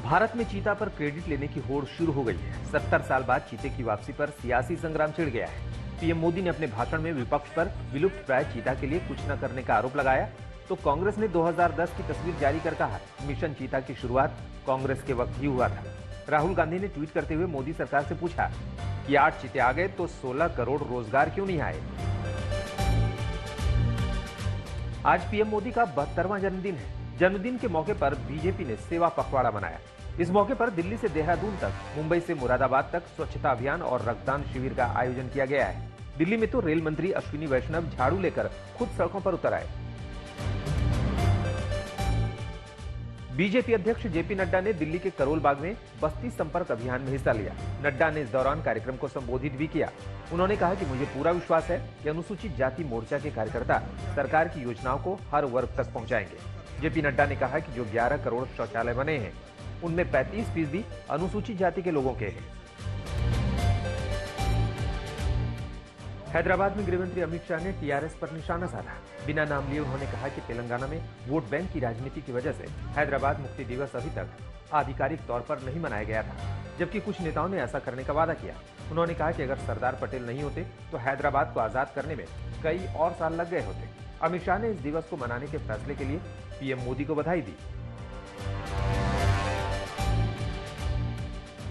भारत में चीता पर क्रेडिट लेने की होड़ शुरू हो गई है। 70 साल बाद चीते की वापसी पर सियासी संग्राम छिड़ गया है। पीएम मोदी ने अपने भाषण में विपक्ष पर विलुप्त प्राय चीता के लिए कुछ न करने का आरोप लगाया, तो कांग्रेस ने 2010 की तस्वीर जारी कर कहा, मिशन चीता की शुरुआत कांग्रेस के वक्त ही हुआ था। राहुल गांधी ने ट्वीट करते हुए मोदी सरकार से पूछा कि 8 चीते आ गए तो 16 करोड़ रोजगार क्यों नहीं आए। आज पीएम मोदी का 72वां जन्मदिन है। जन्मदिन के मौके पर बीजेपी ने सेवा पखवाड़ा मनाया। इस मौके पर दिल्ली से देहरादून तक, मुंबई से मुरादाबाद तक स्वच्छता अभियान और रक्तदान शिविर का आयोजन किया गया है। दिल्ली में तो रेल मंत्री अश्विनी वैष्णव झाड़ू लेकर खुद सड़कों पर उतर आए। बीजेपी अध्यक्ष जेपी नड्डा ने दिल्ली के करोल बाग में बस्ती संपर्क अभियान में हिस्सा लिया। नड्डा ने इस दौरान कार्यक्रम को संबोधित भी किया। उन्होंने कहा कि मुझे पूरा विश्वास है कि अनुसूचित जाति मोर्चा के कार्यकर्ता सरकार की योजनाओं को हर वर्ग तक पहुंचाएंगे। जेपी नड्डा ने कहा कि जो 11 करोड़ शौचालय बने हैं, उनमें 35% अनुसूचित जाति के लोगों के हैं। हैदराबाद में गृहमंत्री अमित शाह ने टीआरएस पर निशाना साधा। बिना नाम लिए उन्होंने कहा कि तेलंगाना में वोट बैंक की राजनीति की वजह से हैदराबाद मुक्ति दिवस अभी तक आधिकारिक तौर पर नहीं मनाया गया था, जबकि कुछ नेताओं ने ऐसा करने का वादा किया। उन्होंने कहा कि अगर सरदार पटेल नहीं होते तो हैदराबाद को आजाद करने में कई और साल लग गए होते। अमित शाह ने इस दिवस को मनाने के फैसले के लिए पीएम मोदी को बधाई दी।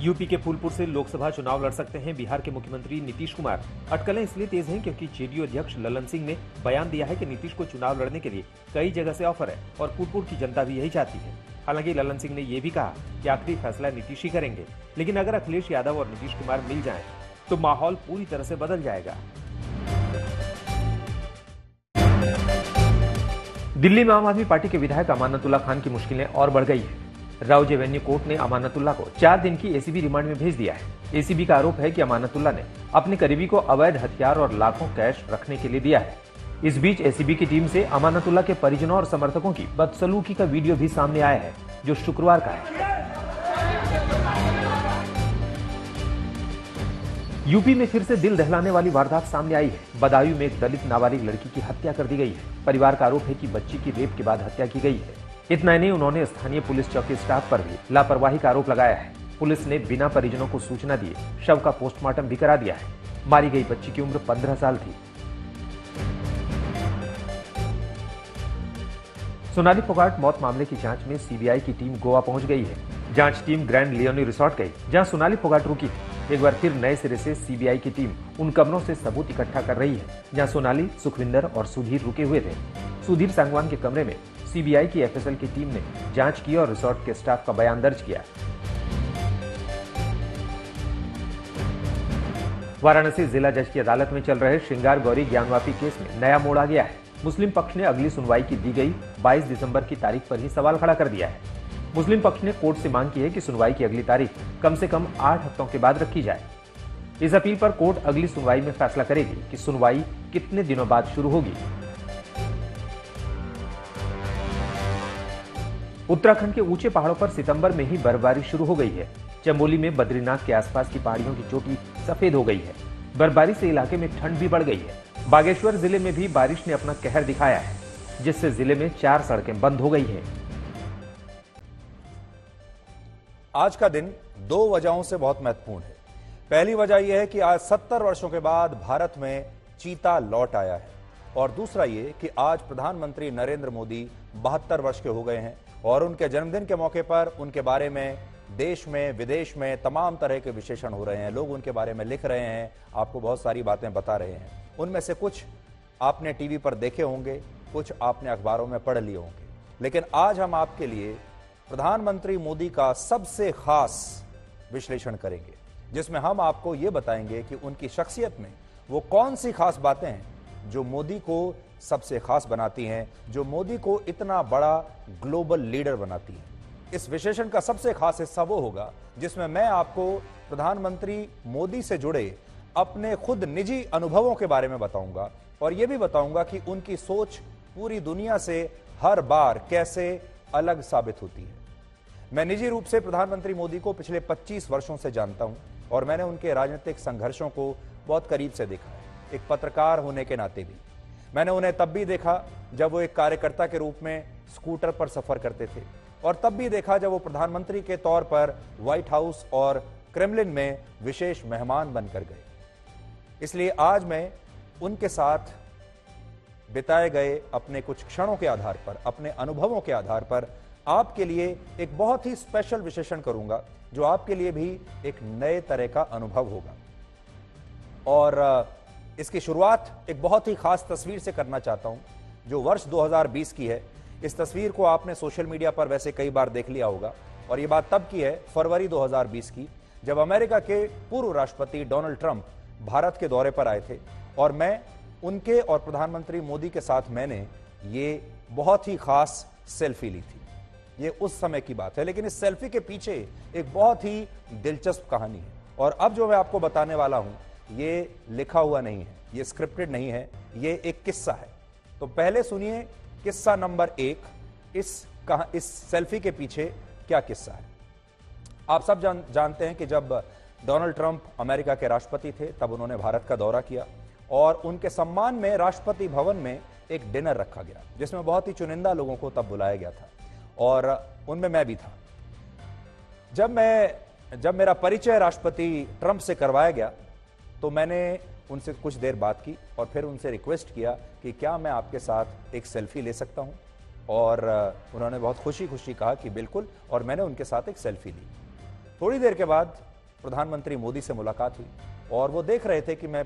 यूपी के फूलपुर से लोकसभा चुनाव लड़ सकते हैं बिहार के मुख्यमंत्री नीतीश कुमार। अटकलें इसलिए तेज हैं क्योंकि जेडीयू अध्यक्ष ललन सिंह ने बयान दिया है कि नीतीश को चुनाव लड़ने के लिए कई जगह से ऑफर है और फूलपुर की जनता भी यही चाहती है। हालांकि ललन सिंह ने यह भी कहा कि आखिरी फैसला नीतीश ही करेंगे, लेकिन अगर अखिलेश यादव और नीतीश कुमार मिल जाएं, तो माहौल पूरी तरह से बदल जाएगा। दिल्ली में आम आदमी पार्टी के विधायक अमानतुल्लाह खान की मुश्किलें और बढ़ गई है। राउज एवेन्यू कोर्ट ने अमानतुल्लाह को 4 दिन की एसीबी रिमांड में भेज दिया है। एसीबी का आरोप है कि अमानतुल्लाह ने अपने करीबी को अवैध हथियार और लाखों कैश रखने के लिए दिया है। इस बीच एसीबी की टीम से अमानतुल्लाह के परिजनों और समर्थकों की बदसलूकी का वीडियो भी सामने आया है, जो शुक्रवार का है। यूपी में फिर से दिल दहलाने वाली वारदात सामने आई है। बदायूं में एक दलित नाबालिग लड़की की हत्या कर दी गई है। परिवार का आरोप है कि बच्ची की रेप के बाद हत्या की गई है। इतना ही नहीं, उन्होंने स्थानीय पुलिस चौकी स्टाफ पर भी लापरवाही का आरोप लगाया है। पुलिस ने बिना परिजनों को सूचना दिए शव का पोस्टमार्टम भी करा दिया है। मारी गई बच्ची की उम्र 15 साल थी। सोनाली फोगाट मौत मामले की जांच में सीबीआई की टीम गोवा पहुंच गई है। जांच टीम ग्रैंड लियोनी रिसोर्ट गई, जहां सोनाली फोगाट रुकी थी। एक बार फिर नए सिरे से सीबीआई की टीम उन कमरों से सबूत इकट्ठा कर रही है जहां सोनाली, सुखविंदर और सुधीर रुके हुए थे। सुधीर सांगवान के कमरे में सीबीआई की एफएसएल की टीम ने जांच की और रिसोर्ट के स्टाफ का बयान दर्ज किया। वाराणसी जिला जज की अदालत में चल रहे श्रृंगार गौरी ज्ञानवापी केस में नया मोड़ आ गया है। मुस्लिम पक्ष ने अगली सुनवाई की दी गई 22 दिसंबर की तारीख पर ही सवाल खड़ा कर दिया है। मुस्लिम पक्ष ने कोर्ट से मांग की है कि सुनवाई की अगली तारीख कम से कम 8 हफ्तों के बाद रखी जाए। इस अपील पर कोर्ट अगली सुनवाई में फैसला करेगी कि सुनवाई कितने दिनों बाद शुरू होगी। उत्तराखंड के ऊंचे पहाड़ों पर सितंबर में ही बर्फबारी शुरू हो गई है। चमोली में बद्रीनाथ के आसपास की पहाड़ियों की चोटी सफेद हो गई है। बर्फबारी से इलाके में ठंड भी बढ़ गई है। बागेश्वर जिले में भी बारिश ने अपना कहर दिखाया है, जिससे जिले में 4 सड़कें बंद हो गई हैं। आज का दिन 2 वजहों से बहुत महत्वपूर्ण है। पहली वजह यह है कि आज 70 वर्षों के बाद भारत में चीता लौट आया है, और दूसरा ये कि आज प्रधानमंत्री नरेंद्र मोदी 72 वर्ष के हो गए हैं और उनके जन्मदिन के मौके पर उनके बारे में देश में विदेश में तमाम तरह के विशेषण हो रहे हैं। लोग उनके बारे में लिख रहे हैं, आपको बहुत सारी बातें बता रहे हैं। उनमें से कुछ आपने टीवी पर देखे होंगे, कुछ आपने अखबारों में पढ़ लिए होंगे, लेकिन आज हम आपके लिए प्रधानमंत्री मोदी का सबसे खास विश्लेषण करेंगे, जिसमें हम आपको ये बताएंगे कि उनकी शख्सियत में वो कौन सी खास बातें हैं जो मोदी को सबसे खास बनाती हैं, जो मोदी को इतना बड़ा ग्लोबल लीडर बनाती हैं। इस विश्लेषण का सबसे खास हिस्सा वो होगा जिसमें मैं आपको प्रधानमंत्री मोदी से जुड़े अपने खुद निजी अनुभवों के बारे में बताऊंगा, और यह भी बताऊंगा कि उनकी सोच पूरी दुनिया से हर बार कैसे अलग साबित होती है। मैं निजी रूप से प्रधानमंत्री मोदी को पिछले 25 वर्षों से जानता हूं और मैंने उनके राजनीतिक संघर्षों को बहुत करीब से देखा है, एक पत्रकार होने के नाते भी। मैंने उन्हें तब भी देखा जब वो एक कार्यकर्ता के रूप में स्कूटर पर सफर करते थे, और तब भी देखा जब वो प्रधानमंत्री के तौर पर व्हाइट हाउस और क्रेमलिन में विशेष मेहमान बनकर गए। इसलिए आज मैं उनके साथ बिताए गए अपने कुछ क्षणों के आधार पर, अपने अनुभवों के आधार पर आपके लिए एक बहुत ही स्पेशल विश्लेषण करूंगा, जो आपके लिए भी एक नए तरह का अनुभव होगा। और इसकी शुरुआत एक बहुत ही खास तस्वीर से करना चाहता हूं, जो वर्ष 2020 की है। इस तस्वीर को आपने सोशल मीडिया पर वैसे कई बार देख लिया होगा, और यह बात तब की है, फरवरी 2020 की, जब अमेरिका के पूर्व राष्ट्रपति डोनाल्ड ट्रंप भारत के दौरे पर आए थे, और मैं उनके और प्रधानमंत्री मोदी के साथ मैंने ये बहुत ही खास सेल्फी ली थी। ये उस समय की बात है, लेकिन इस सेल्फी के पीछे एक बहुत ही दिलचस्प कहानी है। और अब जो मैं आपको बताने वाला हूं, ये लिखा हुआ नहीं है, ये स्क्रिप्टेड नहीं है, ये एक किस्सा है। तो पहले सुनिए किस्सा नंबर 1, इस सेल्फी के पीछे क्या किस्सा है। आप सब जानते हैं कि जब डोनाल्ड ट्रंप अमेरिका के राष्ट्रपति थे, तब उन्होंने भारत का दौरा किया, और उनके सम्मान में राष्ट्रपति भवन में एक डिनर रखा गया, जिसमें बहुत ही चुनिंदा लोगों को तब बुलाया गया था, और उनमें मैं भी था। जब मेरा परिचय राष्ट्रपति ट्रंप से करवाया गया, तो मैंने उनसे कुछ देर बात की, और फिर उनसे रिक्वेस्ट किया कि क्या मैं आपके साथ एक सेल्फी ले सकता हूं, और उन्होंने बहुत खुशी खुशी कहा कि बिल्कुल, और मैंने उनके साथ एक सेल्फी ली। थोड़ी देर के बाद प्रधानमंत्री मोदी से मुलाकात हुई, और वो देख रहे थे कि मैं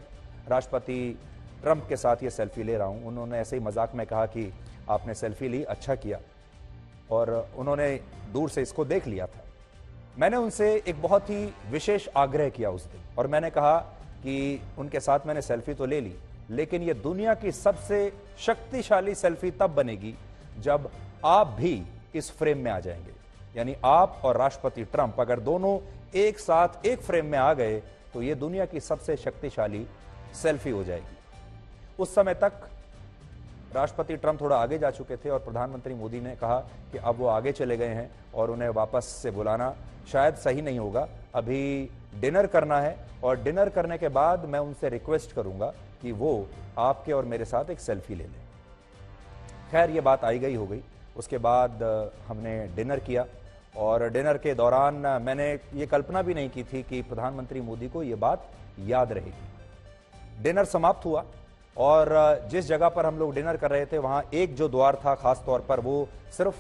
राष्ट्रपति ट्रंप के साथ ये सेल्फी ले रहा हूं। उन्होंने ऐसे ही मजाक में कहा कि आपने सेल्फी ली, अच्छा किया, और उन्होंने दूर से इसको देख लिया था। मैंने उनसे एक बहुत ही विशेष आग्रह किया उस दिन, और मैंने कहा कि उनके साथ मैंने सेल्फी तो ले ली, लेकिन ये दुनिया की सबसे शक्तिशाली सेल्फी तब बनेगी जब आप भी इस फ्रेम में आ जाएंगे। यानी आप और राष्ट्रपति ट्रंप अगर दोनों एक साथ एक फ्रेम में आ गए, तो ये दुनिया की सबसे शक्तिशाली सेल्फी हो जाएगी। उस समय तक राष्ट्रपति ट्रंप थोड़ा आगे जा चुके थे, और प्रधानमंत्री मोदी ने कहा कि अब वो आगे चले गए हैं, और उन्हें वापस से बुलाना शायद सही नहीं होगा, अभी डिनर करना है, और डिनर करने के बाद मैं उनसे रिक्वेस्ट करूंगा कि वो आपके और मेरे साथ एक सेल्फी ले लें। खैर, ये बात आई गई हो गई। उसके बाद हमने डिनर किया, और डिनर के दौरान मैंने ये कल्पना भी नहीं की थी कि प्रधानमंत्री मोदी को ये बात याद रहेगी। डिनर समाप्त हुआ, और जिस जगह पर हम लोग डिनर कर रहे थे, वहां एक जो द्वार था खास तौर पर, वो सिर्फ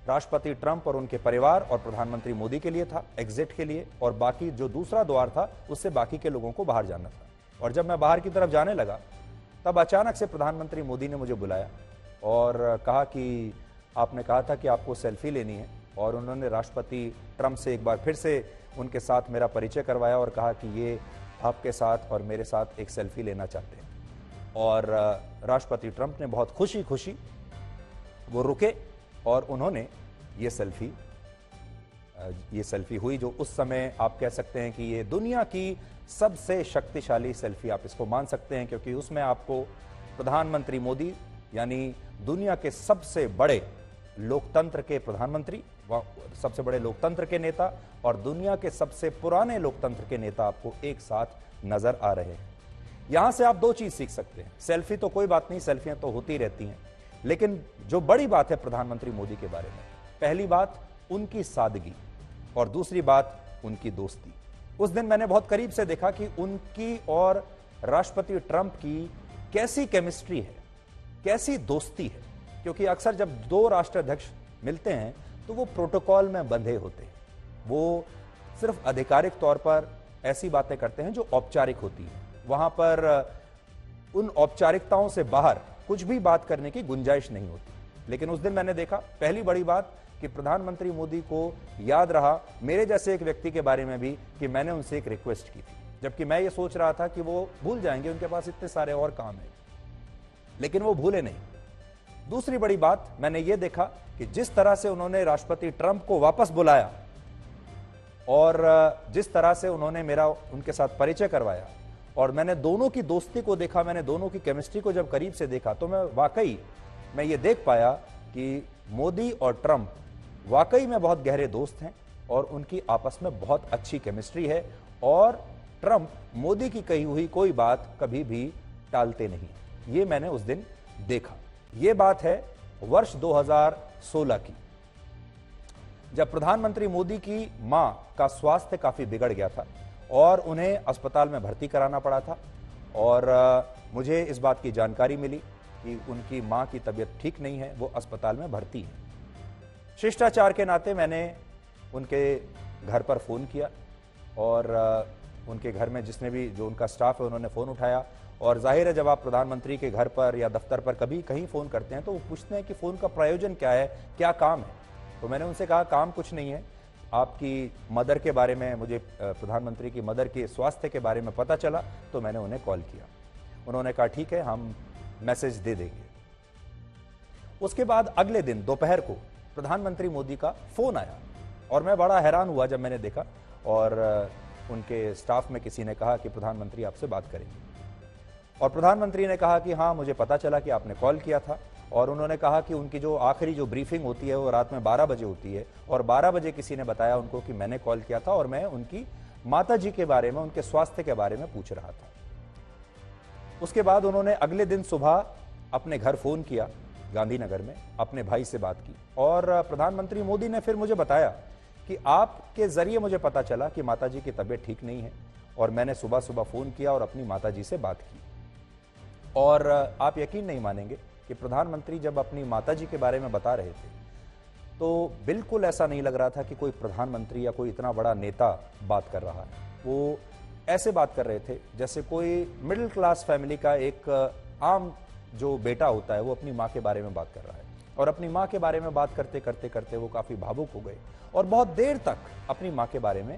राष्ट्रपति ट्रंप और उनके परिवार और प्रधानमंत्री मोदी के लिए था, एग्जिट के लिए, और बाकी जो दूसरा द्वार था, उससे बाकी के लोगों को बाहर जाना था। और जब मैं बाहर की तरफ जाने लगा, तब अचानक से प्रधानमंत्री मोदी ने मुझे बुलाया और कहा कि आपने कहा था कि आपको सेल्फी लेनी है, और उन्होंने राष्ट्रपति ट्रंप से एक बार फिर से उनके साथ मेरा परिचय करवाया, और कहा कि ये आपके साथ और मेरे साथ एक सेल्फी लेना चाहते हैं। और राष्ट्रपति ट्रंप ने बहुत खुशी खुशी वो रुके, और उन्होंने ये सेल्फी हुई, जो उस समय आप कह सकते हैं कि ये दुनिया की सबसे शक्तिशाली सेल्फी आप इसको मान सकते हैं, क्योंकि उसमें आपको प्रधानमंत्री मोदी, यानी दुनिया के सबसे बड़े लोकतंत्र के प्रधानमंत्री, सबसे बड़े लोकतंत्र के नेता, और दुनिया के सबसे पुराने लोकतंत्र के नेता आपको एक साथ नजर आ रहे हैं। यहां से आप दो चीज सीख सकते हैं। सेल्फी तो कोई बात नहीं, सेल्फियां तो होती रहती हैं, लेकिन जो बड़ी बात है प्रधानमंत्री मोदी के बारे में, पहली बात उनकी सादगी, और दूसरी बात उनकी दोस्ती। उस दिन मैंने बहुत करीब से देखा कि उनकी और राष्ट्रपति ट्रंप की कैसी केमिस्ट्री है, कैसी दोस्ती है। क्योंकि अक्सर जब दो राष्ट्राध्यक्ष मिलते हैं, तो वो प्रोटोकॉल में बंधे होते हैं, वो सिर्फ आधिकारिक तौर पर ऐसी बातें करते हैं जो औपचारिक होती हैं। वहां पर उन औपचारिकताओं से बाहर कुछ भी बात करने की गुंजाइश नहीं होती। लेकिन उस दिन मैंने देखा, पहली बड़ी बात कि प्रधानमंत्री मोदी को याद रहा मेरे जैसे एक व्यक्ति के बारे में भी कि मैंने उनसे एक रिक्वेस्ट की थी, जबकि मैं ये सोच रहा था कि वो भूल जाएंगे, उनके पास इतने सारे और काम है, लेकिन वो भूले नहीं। दूसरी बड़ी बात मैंने ये देखा कि जिस तरह से उन्होंने राष्ट्रपति ट्रंप को वापस बुलाया, और जिस तरह से उन्होंने मेरा उनके साथ परिचय करवाया, और मैंने दोनों की दोस्ती को देखा, मैंने दोनों की केमिस्ट्री को जब करीब से देखा, तो मैं ये देख पाया कि मोदी और ट्रंप वाकई में बहुत गहरे दोस्त हैं, और उनकी आपस में बहुत अच्छी केमिस्ट्री है, और ट्रंप मोदी की कही हुई कोई बात कभी भी टालते नहीं। ये मैंने उस दिन देखा। ये बात है वर्ष 2016 की, जब प्रधानमंत्री मोदी की मां का स्वास्थ्य काफी बिगड़ गया था और उन्हें अस्पताल में भर्ती कराना पड़ा था। और मुझे इस बात की जानकारी मिली कि उनकी मां की तबीयत ठीक नहीं है, वो अस्पताल में भर्ती है। शिष्टाचार के नाते मैंने उनके घर पर फ़ोन किया और उनके घर में जिसने भी जो उनका स्टाफ है उन्होंने फ़ोन उठाया। और जाहिर है जब आप प्रधानमंत्री के घर पर या दफ्तर पर कभी कहीं फ़ोन करते हैं तो वो पूछते हैं कि फ़ोन का प्रयोजन क्या है, क्या काम है। तो मैंने उनसे कहा काम कुछ नहीं है, आपकी मदर के बारे में, मुझे प्रधानमंत्री की मदर के स्वास्थ्य के बारे में पता चला तो मैंने उन्हें कॉल किया। उन्होंने कहा ठीक है, हम मैसेज दे देंगे। उसके बाद अगले दिन दोपहर को प्रधानमंत्री मोदी का फ़ोन आया और मैं बड़ा हैरान हुआ जब मैंने देखा। और उनके स्टाफ में किसी ने कहा कि प्रधानमंत्री आपसे बात करेंगे। और प्रधानमंत्री ने कहा कि हाँ, मुझे पता चला कि आपने कॉल किया था। और उन्होंने कहा कि उनकी जो आखिरी जो ब्रीफिंग होती है वो रात में 12 बजे होती है और 12 बजे किसी ने बताया उनको कि मैंने कॉल किया था और मैं उनकी माताजी के बारे में, उनके स्वास्थ्य के बारे में पूछ रहा था। उसके बाद उन्होंने अगले दिन सुबह अपने घर फ़ोन किया गांधीनगर में, अपने भाई से बात की और प्रधानमंत्री मोदी ने फिर मुझे बताया कि आपके ज़रिए मुझे पता चला कि माताजी की तबीयत ठीक नहीं है और मैंने सुबह सुबह फ़ोन किया और अपनी माताजी से बात की। और आप यकीन नहीं मानेंगे कि प्रधानमंत्री जब अपनी माताजी के बारे में बता रहे थे तो बिल्कुल ऐसा नहीं लग रहा था कि कोई प्रधानमंत्री या कोई इतना बड़ा नेता बात कर रहा है। वो ऐसे बात कर रहे थे जैसे कोई मिडिल क्लास फैमिली का एक आम जो बेटा होता है वो अपनी माँ के बारे में बात कर रहा है। और अपनी माँ के बारे में बात करते करते करते वो काफ़ी भावुक हो गए और बहुत देर तक अपनी माँ के बारे में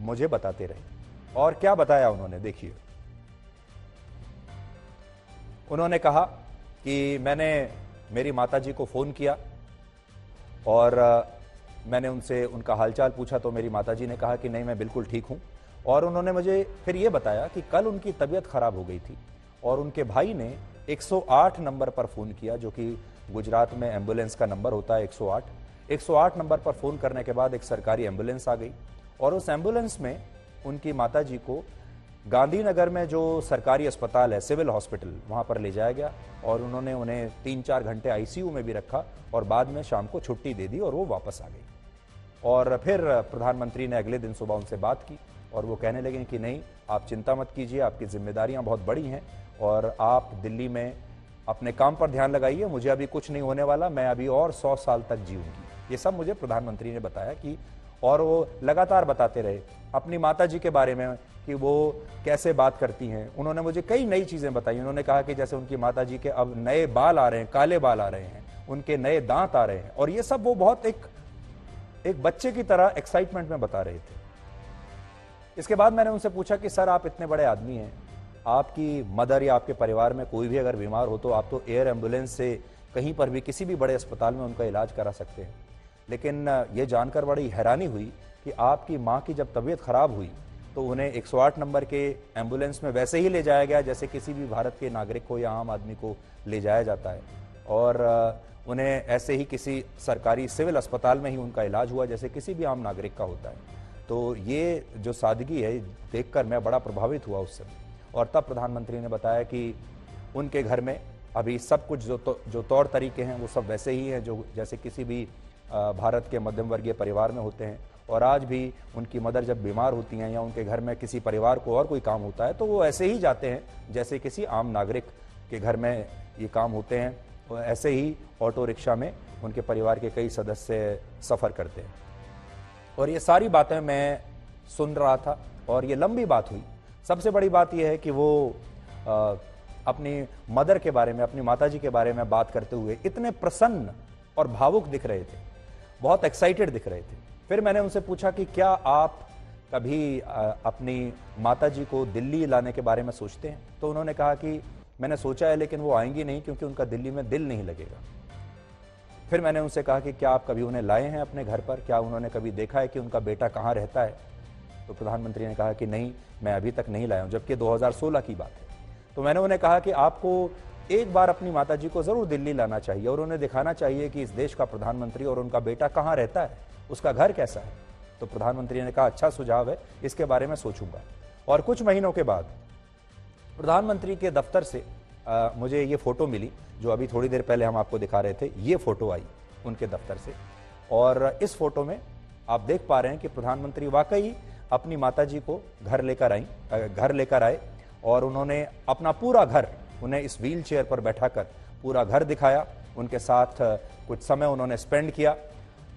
मुझे बताते रहे। और क्या बताया उन्होंने, देखिए। उन्होंने कहा कि मैंने मेरी माताजी को फ़ोन किया और मैंने उनसे उनका हालचाल पूछा तो मेरी माताजी ने कहा कि नहीं, मैं बिल्कुल ठीक हूँ। और उन्होंने मुझे फिर ये बताया कि कल उनकी तबीयत ख़राब हो गई थी और उनके भाई ने 108 नंबर पर फ़ोन किया, जो कि गुजरात में एम्बुलेंस का नंबर होता है 108 नंबर पर फ़ोन करने के बाद एक सरकारी एम्बुलेंस आ गई और उस एम्बुलेंस में उनकी माताजी को गांधीनगर में जो सरकारी अस्पताल है, सिविल हॉस्पिटल, वहाँ पर ले जाया गया और उन्होंने उन्हें 3-4 घंटे आईसीयू में भी रखा और बाद में शाम को छुट्टी दे दी और वो वापस आ गई। और फिर प्रधानमंत्री ने अगले दिन सुबह उनसे बात की और वो कहने लगे कि नहीं, आप चिंता मत कीजिए, आपकी जिम्मेदारियां बहुत बड़ी हैं और आप दिल्ली में अपने काम पर ध्यान लगाइए, मुझे अभी कुछ नहीं होने वाला, मैं अभी और 100 साल तक जीऊंगी। ये सब मुझे प्रधानमंत्री ने बताया कि, और वो लगातार बताते रहे अपनी माताजी के बारे में कि वो कैसे बात करती हैं। उन्होंने मुझे कई नई चीज़ें बताई। उन्होंने कहा कि जैसे उनकी माताजी के अब नए बाल आ रहे हैं, काले बाल आ रहे हैं, उनके नए दांत आ रहे हैं और ये सब वो बहुत एक बच्चे की तरह एक्साइटमेंट में बता रहे थे। इसके बाद मैंने उनसे पूछा कि सर, आप इतने बड़े आदमी हैं, आपकी मदर या आपके परिवार में कोई भी अगर बीमार हो तो आप तो एयर एम्बुलेंस से कहीं पर भी किसी भी बड़े अस्पताल में उनका इलाज करा सकते हैं, लेकिन ये जानकर बड़ी हैरानी हुई कि आपकी माँ की जब तबीयत खराब हुई तो उन्हें 108 नंबर के एम्बुलेंस में वैसे ही ले जाया गया जैसे किसी भी भारत के नागरिक को या आम आदमी को ले जाया जाता है और उन्हें ऐसे ही किसी सरकारी सिविल अस्पताल में ही उनका इलाज हुआ जैसे किसी भी आम नागरिक का होता है। तो ये जो सादगी है देखकर मैं बड़ा प्रभावित हुआ उस समय। और तब प्रधानमंत्री ने बताया कि उनके घर में अभी सब कुछ जो तौर तरीके हैं वो सब वैसे ही हैं जो जैसे किसी भी भारत के मध्यम वर्गीय परिवार में होते हैं। और आज भी उनकी मदर जब बीमार होती हैं या उनके घर में किसी परिवार को और कोई काम होता है तो वो ऐसे ही जाते हैं जैसे किसी आम नागरिक के घर में ये काम होते हैं। ऐसे ही ऑटो रिक्शा में उनके परिवार के कई सदस्य सफ़र करते हैं। और ये सारी बातें मैं सुन रहा था और ये लंबी बात हुई। सबसे बड़ी बात यह है कि वो अपनी मदर के बारे में, अपनी माताजी के बारे में बात करते हुए इतने प्रसन्न और भावुक दिख रहे थे, बहुत एक्साइटेड दिख रहे थे। फिर मैंने उनसे पूछा कि क्या आप कभी अपनी माताजी को दिल्ली लाने के बारे में सोचते हैं? तो उन्होंने कहा कि मैंने सोचा है लेकिन वो आएंगी नहीं क्योंकि उनका दिल्ली में दिल नहीं लगेगा। फिर मैंने उनसे कहा कि क्या आप कभी उन्हें लाए हैं अपने घर पर, क्या उन्होंने कभी देखा है कि उनका बेटा कहाँ रहता है? तो प्रधानमंत्री ने कहा कि नहीं, मैं अभी तक नहीं लाया हूँ, जबकि 2016 की बात है। तो मैंने उन्हें कहा कि आपको एक बार अपनी माताजी को ज़रूर दिल्ली लाना चाहिए और उन्हें दिखाना चाहिए कि इस देश का प्रधानमंत्री और उनका बेटा कहाँ रहता है, उसका घर कैसा है। तो प्रधानमंत्री ने कहा अच्छा सुझाव है, इसके बारे में सोचूंगा। और कुछ महीनों के बाद प्रधानमंत्री के दफ्तर से मुझे ये फ़ोटो मिली जो अभी थोड़ी देर पहले हम आपको दिखा रहे थे। ये फ़ोटो आई उनके दफ्तर से। और इस फोटो में आप देख पा रहे हैं कि प्रधानमंत्री वाकई अपनी माताजी को घर लेकर आए और उन्होंने अपना पूरा घर, उन्हें इस व्हील चेयर पर बैठाकर पूरा घर दिखाया, उनके साथ कुछ समय उन्होंने स्पेंड किया।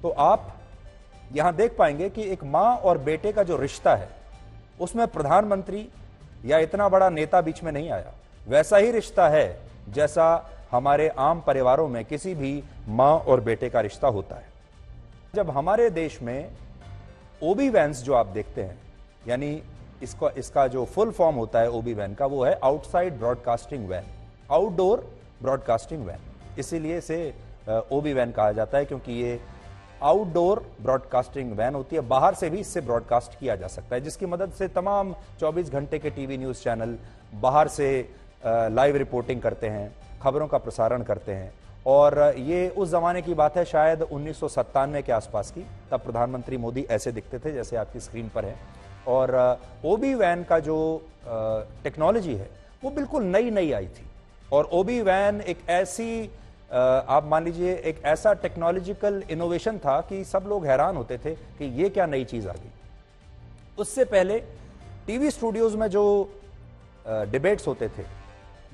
तो आप यहां देख पाएंगे कि एक मां और बेटे का जो रिश्ता है उसमें प्रधानमंत्री या इतना बड़ा नेता बीच में नहीं आया। वैसा ही रिश्ता है जैसा हमारे आम परिवारों में किसी भी मां और बेटे का रिश्ता होता है। जब हमारे देश में ओबी वैन्स जो आप देखते हैं, यानी इसका जो फुल फॉर्म होता है ओबी वैन का, वो है outside broadcasting van, outdoor broadcasting van. इसीलिए इसे ओबी वैन कहा जाता है क्योंकि ये आउटडोर ब्रॉडकास्टिंग वैन होती है, बाहर से भी इससे ब्रॉडकास्ट किया जा सकता है, जिसकी मदद से तमाम 24 घंटे के टीवी न्यूज चैनल बाहर से लाइव रिपोर्टिंग करते हैं, खबरों का प्रसारण करते हैं। और ये उस जमाने की बात है, शायद 1997 के आसपास की। तब प्रधानमंत्री मोदी ऐसे दिखते थे जैसे आपकी स्क्रीन पर है। और ओबी वैन का जो टेक्नोलॉजी है वो बिल्कुल नई आई थी। और ओबी वैन एक ऐसी आप मान लीजिए एक ऐसा टेक्नोलॉजिकल इनोवेशन था कि सब लोग हैरान होते थे कि ये क्या नई चीज आ गई। उससे पहले टीवी स्टूडियोज में जो डिबेट्स होते थे,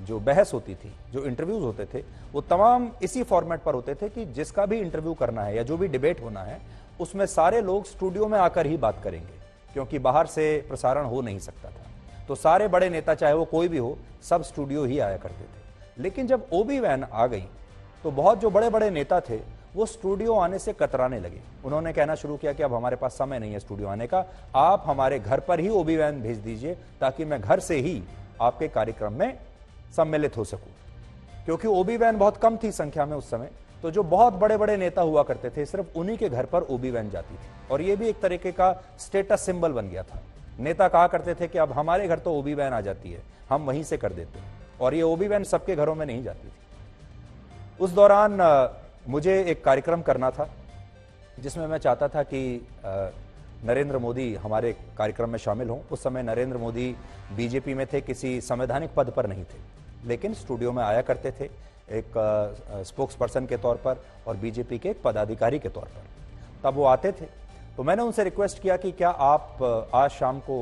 जो बहस होती थी, जो इंटरव्यूज होते थे, वो तमाम इसी फॉर्मेट पर होते थे कि जिसका भी इंटरव्यू करना है या जो भी डिबेट होना है उसमें सारे लोग स्टूडियो में आकर ही बात करेंगे, क्योंकि बाहर से प्रसारण हो नहीं सकता था। तो सारे बड़े नेता, चाहे वो कोई भी हो, सब स्टूडियो ही आया करते थे। लेकिन जब ओबी वैन आ गई तो बहुत जो बड़े बड़े नेता थे वो स्टूडियो आने से कतराने लगे। उन्होंने कहना शुरू किया कि अब हमारे पास समय नहीं है स्टूडियो आने का, आप हमारे घर पर ही ओबी वैन भेज दीजिए ताकि मैं घर से ही आपके कार्यक्रम में सम्मिलित हो सकूं। क्योंकि ओबी वैन बहुत कम थी संख्या में उस समय, तो जो बहुत बड़े बड़े नेता हुआ करते थे सिर्फ उन्हीं के घर पर ओबी वैन जाती थी। और ये भी एक तरीके का स्टेटस सिंबल बन गया था। नेता कहा करते थे कि अब हमारे घर तो ओबी वैन आ जाती है, हम वहीं से कर देते हैं। और ये ओबी वैन सबके घरों में नहीं जाती थी। उस दौरान मुझे एक कार्यक्रम करना था जिसमें मैं चाहता था कि नरेंद्र मोदी हमारे कार्यक्रम में शामिल हों। उस समय नरेंद्र मोदी बीजेपी में थे, किसी संवैधानिक पद पर नहीं थे, लेकिन स्टूडियो में आया करते थे एक स्पोक्स पर्सन के तौर पर और बीजेपी के एक पदाधिकारी के तौर पर। तब वो आते थे तो मैंने उनसे रिक्वेस्ट किया कि क्या आप आज शाम को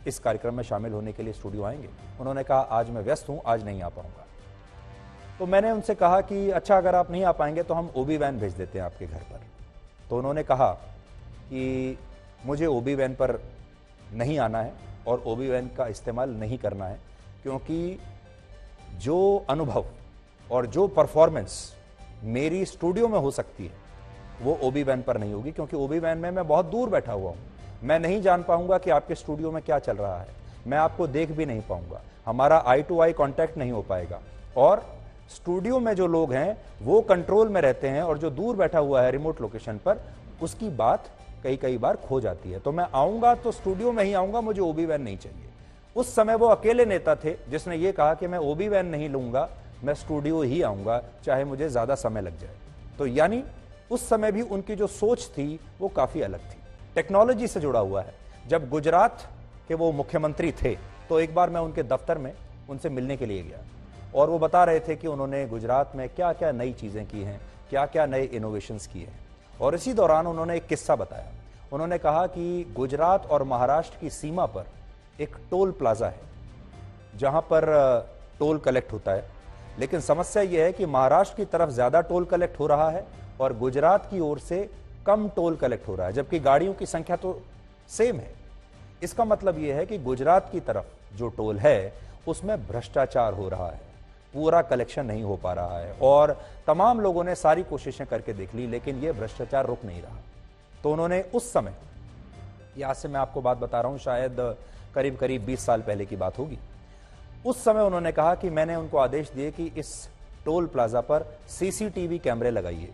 इस कार्यक्रम में शामिल होने के लिए स्टूडियो आएंगे। उन्होंने कहा आज मैं व्यस्त हूं, आज नहीं आ पाऊंगा। तो मैंने उनसे कहा कि अच्छा, अगर आप नहीं आ पाएंगे तो हम ओबी वैन भेज देते हैं आपके घर पर। तो उन्होंने कहा कि मुझे ओबी वैन पर नहीं आना है और ओबी वैन का इस्तेमाल नहीं करना है, क्योंकि जो अनुभव और जो परफॉर्मेंस मेरी स्टूडियो में हो सकती है वो ओबी वैन पर नहीं होगी, क्योंकि ओबी वैन में मैं बहुत दूर बैठा हुआ हूं। मैं नहीं जान पाऊंगा कि आपके स्टूडियो में क्या चल रहा है, मैं आपको देख भी नहीं पाऊंगा, हमारा आई टू आई कॉन्टैक्ट नहीं हो पाएगा। और स्टूडियो में जो लोग हैं वो कंट्रोल में रहते हैं और जो दूर बैठा हुआ है रिमोट लोकेशन पर, उसकी बात कई बार खो जाती है। तो मैं आऊंगा तो स्टूडियो में ही आऊंगा, मुझे ओबी वैन नहीं चाहिए। उस समय वो अकेले नेता थे जिसने ये कहा कि मैं ओबी वैन नहीं लूंगा, मैं स्टूडियो ही आऊंगा, चाहे मुझे ज्यादा समय लग जाए। तो यानी उस समय भी उनकी जो सोच थी वो काफी अलग थी, टेक्नोलॉजी से जुड़ा हुआ है। जब गुजरात के वो मुख्यमंत्री थे तो एक बार मैं उनके दफ्तर में उनसे मिलने के लिए गया और वो बता रहे थे कि उन्होंने गुजरात में क्या क्या नई चीजें की हैं, क्या क्या नए इनोवेशंस किए हैं। और इसी दौरान उन्होंने एक किस्सा बताया। उन्होंने कहा कि गुजरात और महाराष्ट्र की सीमा पर एक टोल प्लाजा है जहां पर टोल कलेक्ट होता है, लेकिन समस्या यह है कि महाराष्ट्र की तरफ ज्यादा टोल कलेक्ट हो रहा है और गुजरात की ओर से कम टोल कलेक्ट हो रहा है, जबकि गाड़ियों की संख्या तो सेम है। इसका मतलब यह है कि गुजरात की तरफ जो टोल है उसमें भ्रष्टाचार हो रहा है, पूरा कलेक्शन नहीं हो पा रहा है। और तमाम लोगों ने सारी कोशिशें करके देख ली, लेकिन यह भ्रष्टाचार रुक नहीं रहा। तो उन्होंने उस समय, यहां से मैं आपको बात बता रहा हूं, शायद करीब 20 साल पहले की बात होगी, उस समय उन्होंने कहा कि मैंने उनको आदेश दिए कि इस टोल प्लाजा पर सीसीटीवी कैमरे लगाइए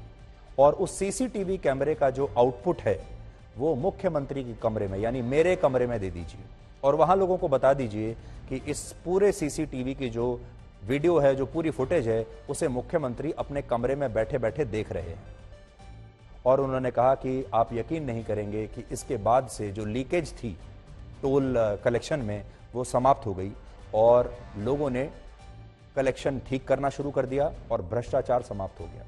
और उस सीसीटीवी कैमरे का जो आउटपुट है वो मुख्यमंत्री के कमरे में, यानी मेरे कमरे में दे दीजिए और वहां लोगों को बता दीजिए कि इस पूरे सीसीटीवी की जो वीडियो है, जो पूरी फुटेज है, उसे मुख्यमंत्री अपने कमरे में बैठे बैठे देख रहे हैं। और उन्होंने कहा कि आप यकीन नहीं करेंगे कि इसके बाद से जो लीकेज थी टोल कलेक्शन में वो समाप्त हो गई और लोगों ने कलेक्शन ठीक करना शुरू कर दिया और भ्रष्टाचार समाप्त हो गया।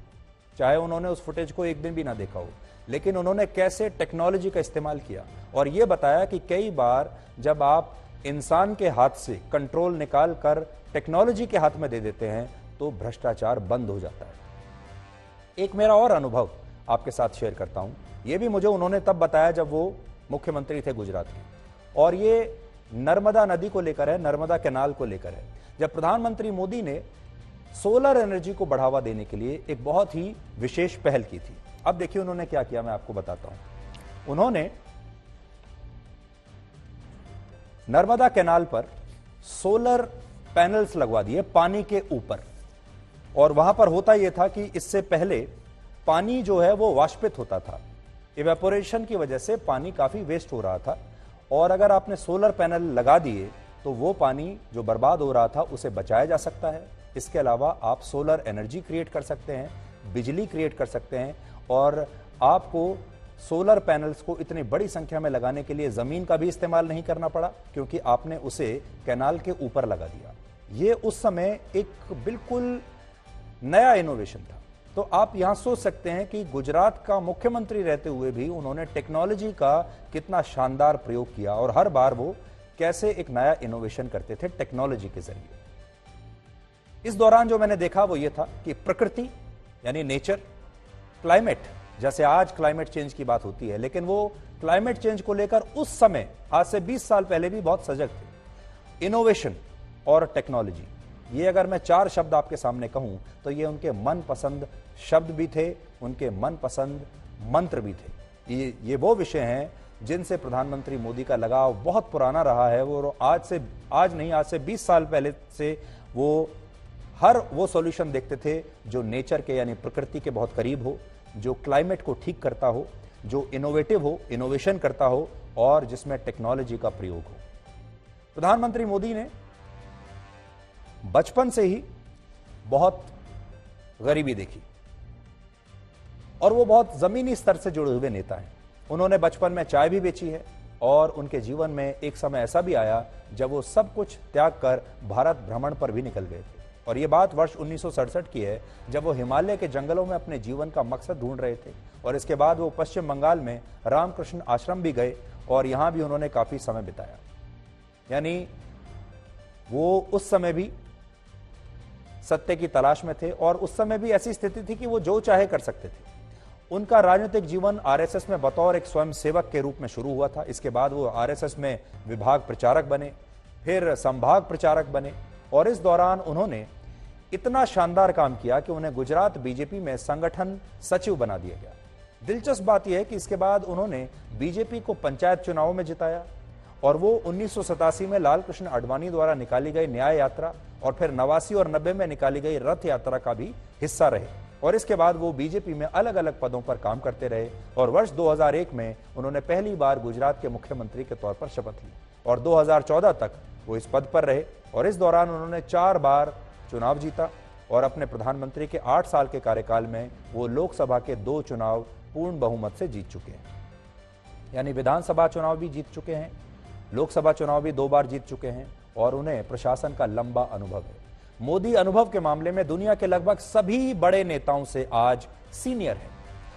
चाहे उन्होंने उस फुटेज को एक दिन भी ना देखा हो, लेकिन उन्होंने कैसे टेक्नोलॉजी का इस्तेमाल किया और यह बताया कि कई बार जब आप इंसान के हाथ से कंट्रोल निकाल कर टेक्नोलॉजी के हाथ में दे देते हैं तो भ्रष्टाचार बंद हो जाता है। एक मेरा और अनुभव आपके साथ शेयर करता हूं। यह भी मुझे उन्होंने तब बताया जब वो मुख्यमंत्री थे गुजरात के, और ये नर्मदा नदी को लेकर है, नर्मदा कैनाल को लेकर है। जब प्रधानमंत्री मोदी ने सोलर एनर्जी को बढ़ावा देने के लिए एक बहुत ही विशेष पहल की थी। अब देखिए उन्होंने क्या किया, मैं आपको बताता हूं। उन्होंने नर्मदा कैनाल पर सोलर पैनल्स लगवा दिए पानी के ऊपर, और वहां पर होता यह था कि इससे पहले पानी जो है वो वाष्पित होता था, इवेपोरेशन की वजह से पानी काफी वेस्ट हो रहा था, और अगर आपने सोलर पैनल लगा दिए तो वो पानी जो बर्बाद हो रहा था उसे बचाया जा सकता है। इसके अलावा आप सोलर एनर्जी क्रिएट कर सकते हैं, बिजली क्रिएट कर सकते हैं, और आपको सोलर पैनल्स को इतनी बड़ी संख्या में लगाने के लिए जमीन का भी इस्तेमाल नहीं करना पड़ा, क्योंकि आपने उसे कैनाल के ऊपर लगा दिया। ये उस समय एक बिल्कुल नया इनोवेशन था। तो आप यहां सोच सकते हैं कि गुजरात का मुख्यमंत्री रहते हुए भी उन्होंने टेक्नोलॉजी का कितना शानदार प्रयोग किया, और हर बार वो कैसे एक नया इनोवेशन करते थे टेक्नोलॉजी के जरिए। इस दौरान जो मैंने देखा वो ये था कि प्रकृति यानी नेचर, क्लाइमेट, जैसे आज क्लाइमेट चेंज की बात होती है, लेकिन वो क्लाइमेट चेंज को लेकर उस समय आज से 20 साल पहले भी बहुत सजग थे। इनोवेशन और टेक्नोलॉजी, ये अगर मैं 4 शब्द आपके सामने कहूं तो ये उनके मनपसंद शब्द भी थे, उनके मनपसंद मंत्र भी थे। ये वो विषय हैं जिनसे प्रधानमंत्री मोदी का लगाव बहुत पुराना रहा है। वो आज से 20 साल पहले से वो हर वो सॉल्यूशन देखते थे जो नेचर के यानी प्रकृति के बहुत करीब हो, जो क्लाइमेट को ठीक करता हो, जो इनोवेटिव हो, इनोवेशन करता हो, और जिसमें टेक्नोलॉजी का प्रयोग हो। प्रधानमंत्री मोदी ने बचपन से ही बहुत गरीबी देखी, और वो बहुत जमीनी स्तर से जुड़े हुए नेता हैं। उन्होंने बचपन में चाय भी बेची है, और उनके जीवन में एक समय ऐसा भी आया जब वो सब कुछ त्याग कर भारत भ्रमण पर भी निकल गए थे। और ये बात वर्ष 1967 की है, जब वो हिमालय के जंगलों में अपने जीवन का मकसद ढूंढ रहे थे। और इसके बाद वो पश्चिम बंगाल में रामकृष्ण आश्रम भी गए, और यहां भी उन्होंने काफी समय बिताया। यानी वो उस समय भी सत्य की तलाश में थे, और उस समय भी ऐसी स्थिति थी कि वो जो चाहे कर सकते थे। उनका राजनीतिक जीवन आरएसएस में बतौर एक स्वयं सेवक के रूप में शुरू हुआ था। इसके बाद वो आरएसएस में विभाग प्रचारक बने, फिर संभाग प्रचारक बने, और इस दौरान उन्होंने इतना शानदार काम किया कि उन्हें गुजरात बीजेपी में संगठन सचिव बना दिया गया। दिलचस्प बात यह है कि इसके बाद उन्होंने बीजेपी को पंचायत चुनावों में जिताया, और वो 1987 में लाल कृष्ण आडवाणी द्वारा निकाली गई न्याय यात्रा, और फिर 89 और 90 में निकाली गई रथ यात्रा का भी हिस्सा रहे। और इसके बाद वो बीजेपी में अलग अलग पदों पर काम करते रहे, और वर्ष 2001 में उन्होंने पहली बार गुजरात के मुख्यमंत्री के तौर पर शपथ ली, और 2014 तक वो इस पद पर रहे। और इस दौरान उन्होंने 4 बार चुनाव जीता, और अपने प्रधानमंत्री के 8 साल के कार्यकाल में वो लोकसभा के 2 चुनाव पूर्ण बहुमत से जीत चुके हैं। यानी विधानसभा चुनाव भी जीत चुके हैं, लोकसभा चुनाव भी 2 बार जीत चुके हैं, और उन्हें प्रशासन का लंबा अनुभव है। मोदी अनुभव के मामले में दुनिया के लगभग सभी बड़े नेताओं से आज सीनियर है।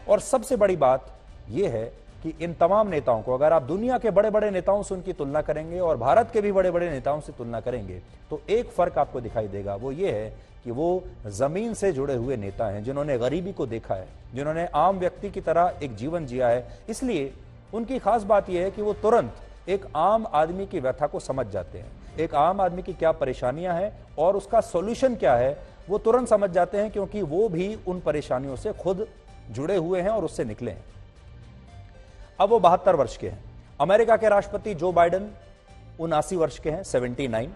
और सबसे बड़ी बात यह है कि इन तमाम नेताओं को अगर आप दुनिया के बड़े बड़े नेताओं से उनकी तुलना करेंगे और भारत के भी बड़े बड़े नेताओं से तुलना करेंगे, तो एक फर्क आपको दिखाई देगा। वो ये है कि वो जमीन से जुड़े हुए नेता हैं, जिन्होंने गरीबी को देखा है, जिन्होंने आम व्यक्ति की तरह एक जीवन जिया है। इसलिए उनकी खास बात यह है कि वो तुरंत एक आम आदमी की व्यथा को समझ जाते हैं, एक आम आदमी की क्या परेशानियां हैं और उसका सॉल्यूशन क्या है, वो तुरंत समझ जाते हैं, क्योंकि वो भी उन परेशानियों से खुद जुड़े हुए हैं और उससे निकले हैं। अब वो 72 वर्ष के हैं। अमेरिका के राष्ट्रपति जो बाइडेन 79 वर्ष के हैं, 79।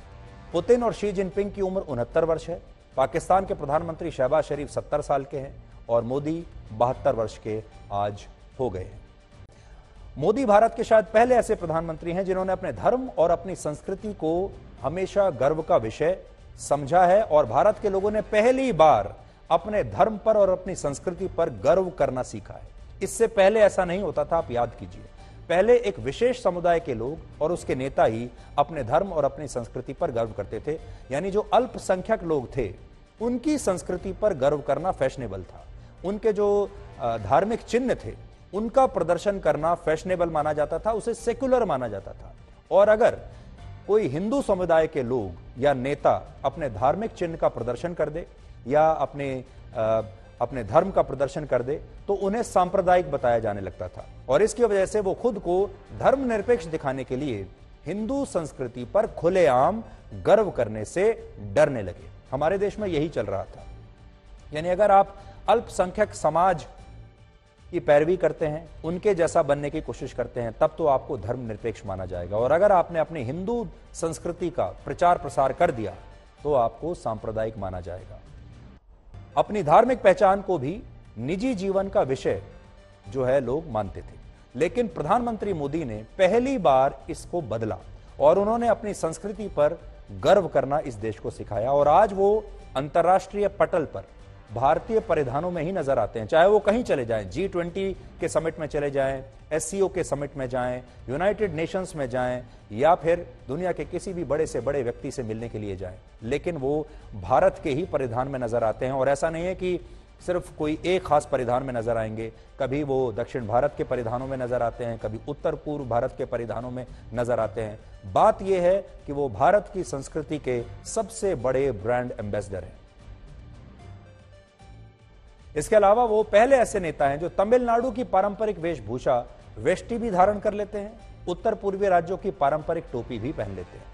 पुतिन और शी जिनपिंग की उम्र 69 वर्ष है। पाकिस्तान के प्रधानमंत्री शहबाज शरीफ 70 साल के हैं, और मोदी 72 वर्ष के आज हो गए हैं। मोदी भारत के शायद पहले ऐसे प्रधानमंत्री हैं जिन्होंने अपने धर्म और अपनी संस्कृति को हमेशा गर्व का विषय समझा है, और भारत के लोगों ने पहली बार अपने धर्म पर और अपनी संस्कृति पर गर्व करना सीखा है। इससे पहले ऐसा नहीं होता था, आप याद कीजिए। पहले एक विशेष समुदाय के लोग और उसके नेता ही अपने धर्म और अपनी संस्कृति पर गर्व करते थे। यानी जो अल्पसंख्यक लोग थे, उनकी संस्कृति पर गर्व करना फैशनेबल था। उनके जो धार्मिक चिन्ह थे उनका प्रदर्शन करना फैशनेबल माना जाता था, उसे सेक्युलर माना जाता था। और अगर कोई हिंदू समुदाय के लोग या नेता अपने धार्मिक चिन्ह का प्रदर्शन कर दे या अपने धर्म का प्रदर्शन कर दे तो उन्हें सांप्रदायिक बताया जाने लगता था, और इसकी वजह से वो खुद को धर्मनिरपेक्ष दिखाने के लिए हिंदू संस्कृति पर खुलेआम गर्व करने से डरने लगे। हमारे देश में यही चल रहा था। यानी अगर आप अल्पसंख्यक समाज की पैरवी करते हैं, उनके जैसा बनने की कोशिश करते हैं, तब तो आपको धर्मनिरपेक्ष माना जाएगा, और अगर आपने अपनी हिंदू संस्कृति का प्रचार प्रसार कर दिया तो आपको सांप्रदायिक माना जाएगा। अपनी धार्मिक पहचान को भी निजी जीवन का विषय जो है लोग मानते थे, लेकिन प्रधानमंत्री मोदी ने पहली बार इसको बदला और उन्होंने अपनी संस्कृति पर गर्व करना इस देश को सिखाया। और आज वो अंतर्राष्ट्रीय पटल पर भारतीय परिधानों में ही नजर आते हैं, चाहे वो कहीं चले जाएं, G20 के समिट में चले जाएं, SCO के समिट में जाएं, यूनाइटेड नेशंस में जाएं, या फिर दुनिया के किसी भी बड़े से बड़े व्यक्ति से मिलने के लिए जाएं, लेकिन वो भारत के ही परिधान में नजर आते हैं। और ऐसा नहीं है कि सिर्फ कोई एक खास परिधान में नजर आएंगे, कभी वो दक्षिण भारत के परिधानों में नजर आते हैं, कभी उत्तर पूर्व भारत के परिधानों में नजर आते हैं। बात यह है कि वो भारत की संस्कृति के सबसे बड़े ब्रांड एम्बेसडर हैं। इसके अलावा वो पहले ऐसे नेता हैं जो तमिलनाडु की पारंपरिक वेशभूषा वेष्टी भी धारण कर लेते हैं, उत्तर पूर्वी राज्यों की पारंपरिक टोपी भी पहन लेते हैं।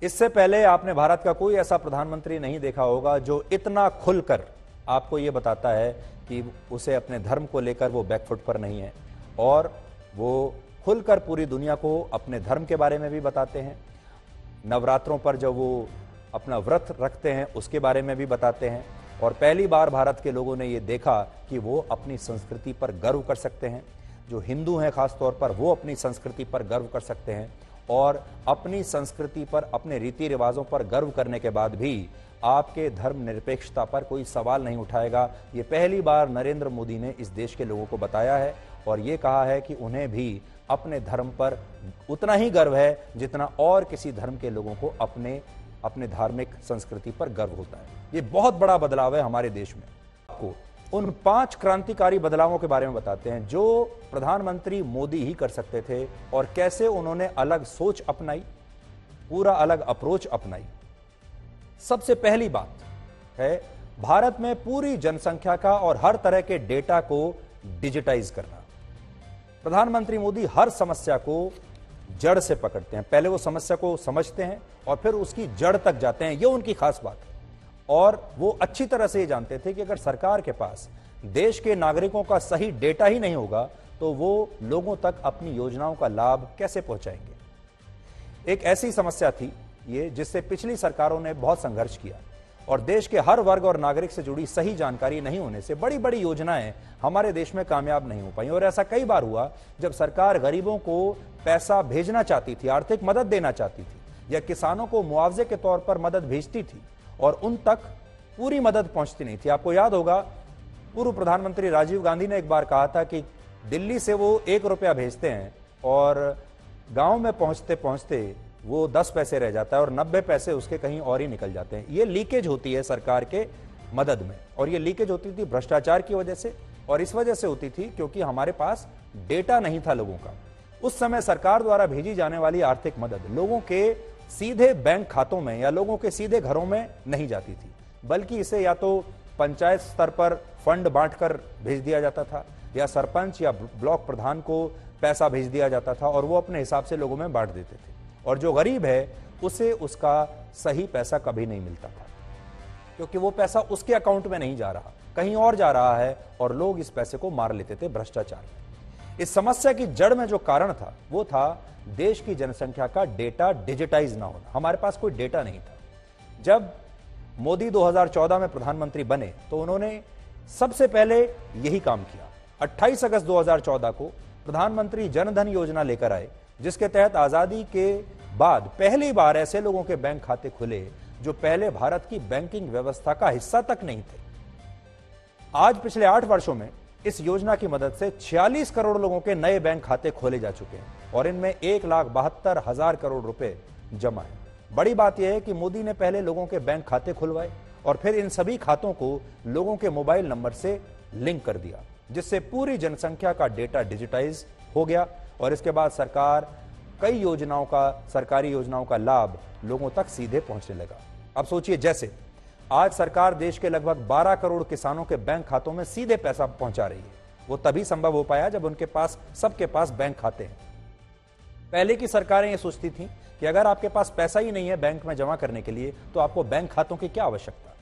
इससे पहले आपने भारत का कोई ऐसा प्रधानमंत्री नहीं देखा होगा जो इतना खुलकर आपको यह बताता है कि उसे अपने धर्म को लेकर वो बैकफुट पर नहीं है, और वो खुलकर पूरी दुनिया को अपने धर्म के बारे में भी बताते हैं। नवरात्रों पर जब वो अपना व्रत रखते हैं उसके बारे में भी बताते हैं, और पहली बार भारत के लोगों ने ये देखा कि वो अपनी संस्कृति पर गर्व कर सकते हैं। जो हिंदू हैं खास तौर पर वो अपनी संस्कृति पर गर्व कर सकते हैं, और अपनी संस्कृति पर, अपने रीति रिवाजों पर गर्व करने के बाद भी आपके धर्मनिरपेक्षता पर कोई सवाल नहीं उठाएगा। ये पहली बार नरेंद्र मोदी ने इस देश के लोगों को बताया है, और ये कहा है कि उन्हें भी अपने धर्म पर उतना ही गर्व है जितना और किसी धर्म के लोगों को अपने धार्मिक संस्कृति पर गर्व होता है। ये बहुत बड़ा बदलाव है हमारे देश में। आपको उन 5 क्रांतिकारी बदलावों के बारे में बताते हैं जो प्रधानमंत्री मोदी ही कर सकते थे, और कैसे उन्होंने अलग सोच अपनाई, पूरा अलग अप्रोच अपनाई। सबसे पहली बात है भारत में पूरी जनसंख्या का और हर तरह के डेटा को डिजिटाइज करना। प्रधानमंत्री मोदी हर समस्या को जड़ से पकड़ते हैं। पहले वो समस्या को समझते हैं और फिर उसकी जड़ तक जाते हैं, ये उनकी खास बात है। और वो अच्छी तरह से ये जानते थे कि अगर सरकार के पास देश के नागरिकों का सही डेटा ही नहीं होगा तो वो लोगों तक अपनी योजनाओं का लाभ कैसे पहुंचाएंगे। एक ऐसी समस्या थी ये जिससे पिछली सरकारों ने बहुत संघर्ष किया, और देश के हर वर्ग और नागरिक से जुड़ी सही जानकारी नहीं होने से बड़ी बड़ी योजनाएं हमारे देश में कामयाब नहीं हो पाई। और ऐसा कई बार हुआ जब सरकार गरीबों को पैसा भेजना चाहती थी, आर्थिक मदद देना चाहती थी, या किसानों को मुआवजे के तौर पर मदद भेजती थी और उन तक पूरी मदद पहुंचती नहीं थी। आपको याद होगा पूर्व प्रधानमंत्री राजीव गांधी ने एक बार कहा था कि दिल्ली से वो 1 रुपया भेजते हैं और गांव में पहुंचते पहुंचते वो 10 पैसे रह जाता है और 90 पैसे उसके कहीं और ही निकल जाते हैं। ये लीकेज होती है सरकार के मदद में, और ये लीकेज होती थी भ्रष्टाचार की वजह से, और इस वजह से होती थी क्योंकि हमारे पास डेटा नहीं था लोगों का। उस समय सरकार द्वारा भेजी जाने वाली आर्थिक मदद लोगों के सीधे बैंक खातों में या लोगों के सीधे घरों में नहीं जाती थी, बल्कि इसे या तो पंचायत स्तर पर फंड बांटकर भेज दिया जाता था, या सरपंच या ब्लॉक प्रधान को पैसा भेज दिया जाता था और वो अपने हिसाब से लोगों में बांट देते थे। और जो गरीब है उसे उसका सही पैसा कभी नहीं मिलता था, क्योंकि वो पैसा उसके अकाउंट में नहीं जा रहा, कहीं और जा रहा है, और लोग इस पैसे को मार लेते थे भ्रष्टाचार में। इस समस्या की जड़ में जो कारण था वो था देश की जनसंख्या का डेटा डिजिटाइज ना होना। हमारे पास कोई डेटा नहीं था। जब मोदी 2014 में प्रधानमंत्री बने तो उन्होंने सबसे पहले यही काम किया। 28 अगस्त 2014 को प्रधानमंत्री जनधन योजना लेकर आए, जिसके तहत आजादी के बाद पहली बार ऐसे लोगों के बैंक खाते खुले जो पहले भारत की बैंकिंग व्यवस्था का हिस्सा तक नहीं थे। आज पिछले 8 वर्षों में इस योजना की मदद से 46 करोड़ लोगों के नए बैंक खाते खोले जा चुके हैं और इनमें 1,72,000 करोड़ रुपए जमा है। बड़ी बात यह है कि मोदी ने पहले लोगों के बैंक खाते खुलवाए और फिर इन सभी खातों को लोगों के मोबाइल नंबर से लिंक कर दिया, जिससे पूरी जनसंख्या का डेटा डिजिटाइज हो गया और इसके बाद सरकारी योजनाओं का लाभ लोगों तक सीधे पहुंचने लगा। अब सोचिए, जैसे आज सरकार देश के लगभग 12 करोड़ किसानों के बैंक खातों में सीधे पैसा पहुंचा रही है। वो तभी संभव हो पाया जब सबके पास बैंक खाते हैं। पहले की सरकारें ये सोचती थीं कि अगर आपके पास पैसा ही नहीं है बैंक में जमा करने के लिए तो आपको बैंक खातों की क्या आवश्यकता।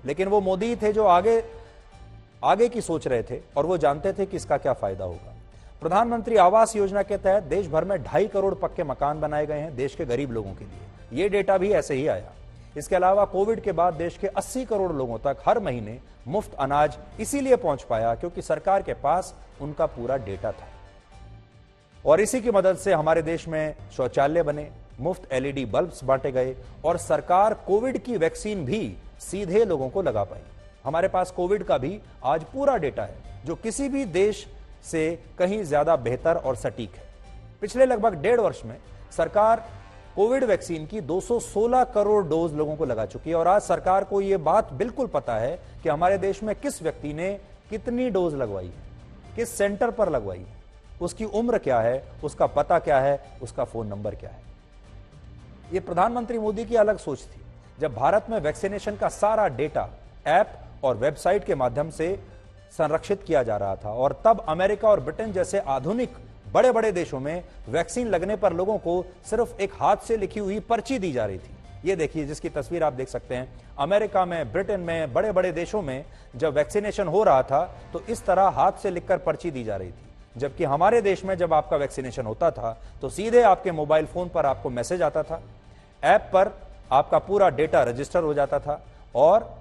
लेकिन वो मोदी ही थे जो आगे की सोच रहे थे और वो जानते थे कि इसका क्या फायदा होगा। प्रधानमंत्री आवास योजना के तहत देश भर में 2.5 करोड़ पक्के मकान बनाए गए हैं देश के गरीब लोगों के लिए। ये डेटा भी ऐसे ही आया। इसके अलावा कोविड के बाद देश के 80 करोड़ लोगों तक हर महीने मुफ्त अनाज इसीलिए पहुंच पाया क्योंकि सरकार के पास उनका पूरा डेटा था। और इसी की मदद से हमारे देश में शौचालय बने, मुफ्त एलईडी बल्ब्स बांटे गए और सरकार कोविड की वैक्सीन भी सीधे लोगों को लगा पाई। हमारे पास कोविड का भी आज पूरा डेटा है जो किसी भी देश से कहीं ज्यादा बेहतर और सटीक है। पिछले लगभग 1.5 वर्ष में सरकार कोविड वैक्सीन की 216 करोड़ डोज लोगों को लगा चुकी है और आज सरकार को यह बात बिल्कुल पता है कि हमारे देश में किस व्यक्ति ने कितनी डोज लगवाई है, किस सेंटर पर लगवाई है, उसकी उम्र क्या है, उसका पता क्या है, उसका फोन नंबर क्या है। यह प्रधानमंत्री मोदी की अलग सोच थी। जब भारत में वैक्सीनेशन का सारा डेटा ऐप और वेबसाइट के माध्यम से संरक्षित किया जा रहा था और तब अमेरिका और ब्रिटेन जैसे आधुनिक बड़े बड़े देशों में वैक्सीन लगने पर लोगों को सिर्फ एक हाथ से लिखी हुई पर्ची दी जा रही थी। ये देखिए, जिसकी तस्वीर आप देख सकते हैं। अमेरिका में, ब्रिटेन में, बड़े बड़े देशों में जब वैक्सीनेशन हो रहा था तो इस तरह हाथ से लिखकर पर्ची दी जा रही थी, जबकि हमारे देश में जब आपका वैक्सीनेशन होता था तो सीधे आपके मोबाइल फोन पर आपको मैसेज आता था, ऐप पर आपका पूरा डेटा रजिस्टर हो जाता था और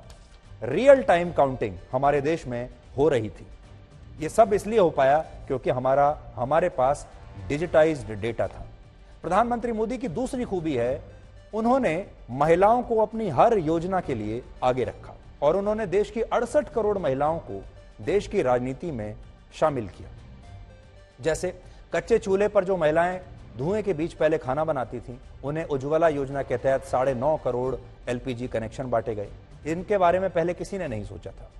रियल टाइम काउंटिंग हमारे देश में हो रही थी। यह सब इसलिए हो पाया क्योंकि हमारे पास डिजिटाइज्ड डेटा था। प्रधानमंत्री मोदी की दूसरी खूबी है, उन्होंने महिलाओं को अपनी हर योजना के लिए आगे रखा और उन्होंने देश की 68 करोड़ महिलाओं को देश की राजनीति में शामिल किया। जैसे कच्चे चूल्हे पर जो महिलाएं धुएं के बीच पहले खाना बनाती थीं, उन्हें उज्ज्वला योजना के तहत 9.5 करोड़ एलपीजी कनेक्शन बांटे गए। इनके बारे में पहले किसी ने नहीं सोचा था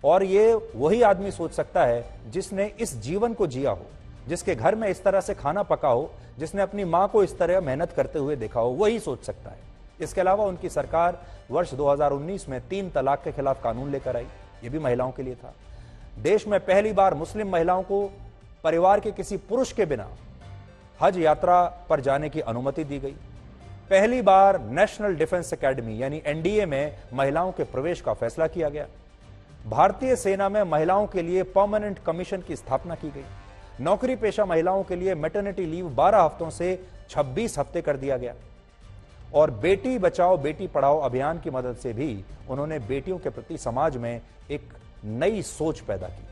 और ये वही आदमी सोच सकता है जिसने इस जीवन को जिया हो, जिसके घर में इस तरह से खाना पका हो, जिसने अपनी मां को इस तरह मेहनत करते हुए देखा हो, वही सोच सकता है। इसके अलावा उनकी सरकार वर्ष 2019 में 3 तलाक के खिलाफ कानून लेकर आई। ये भी महिलाओं के लिए था। देश में पहली बार मुस्लिम महिलाओं को परिवार के किसी पुरुष के बिना हज यात्रा पर जाने की अनुमति दी गई। पहली बार नेशनल डिफेंस एकेडमी यानी एनडीए में महिलाओं के प्रवेश का फैसला किया गया। भारतीय सेना में महिलाओं के लिए परमानेंट कमीशन की स्थापना की गई। नौकरी पेशा महिलाओं के लिए मैटरनिटी लीव 12 हफ्तों से 26 हफ्ते कर दिया गया और बेटी बचाओ बेटी पढ़ाओ अभियान की मदद से भी उन्होंने बेटियों के प्रति समाज में एक नई सोच पैदा की।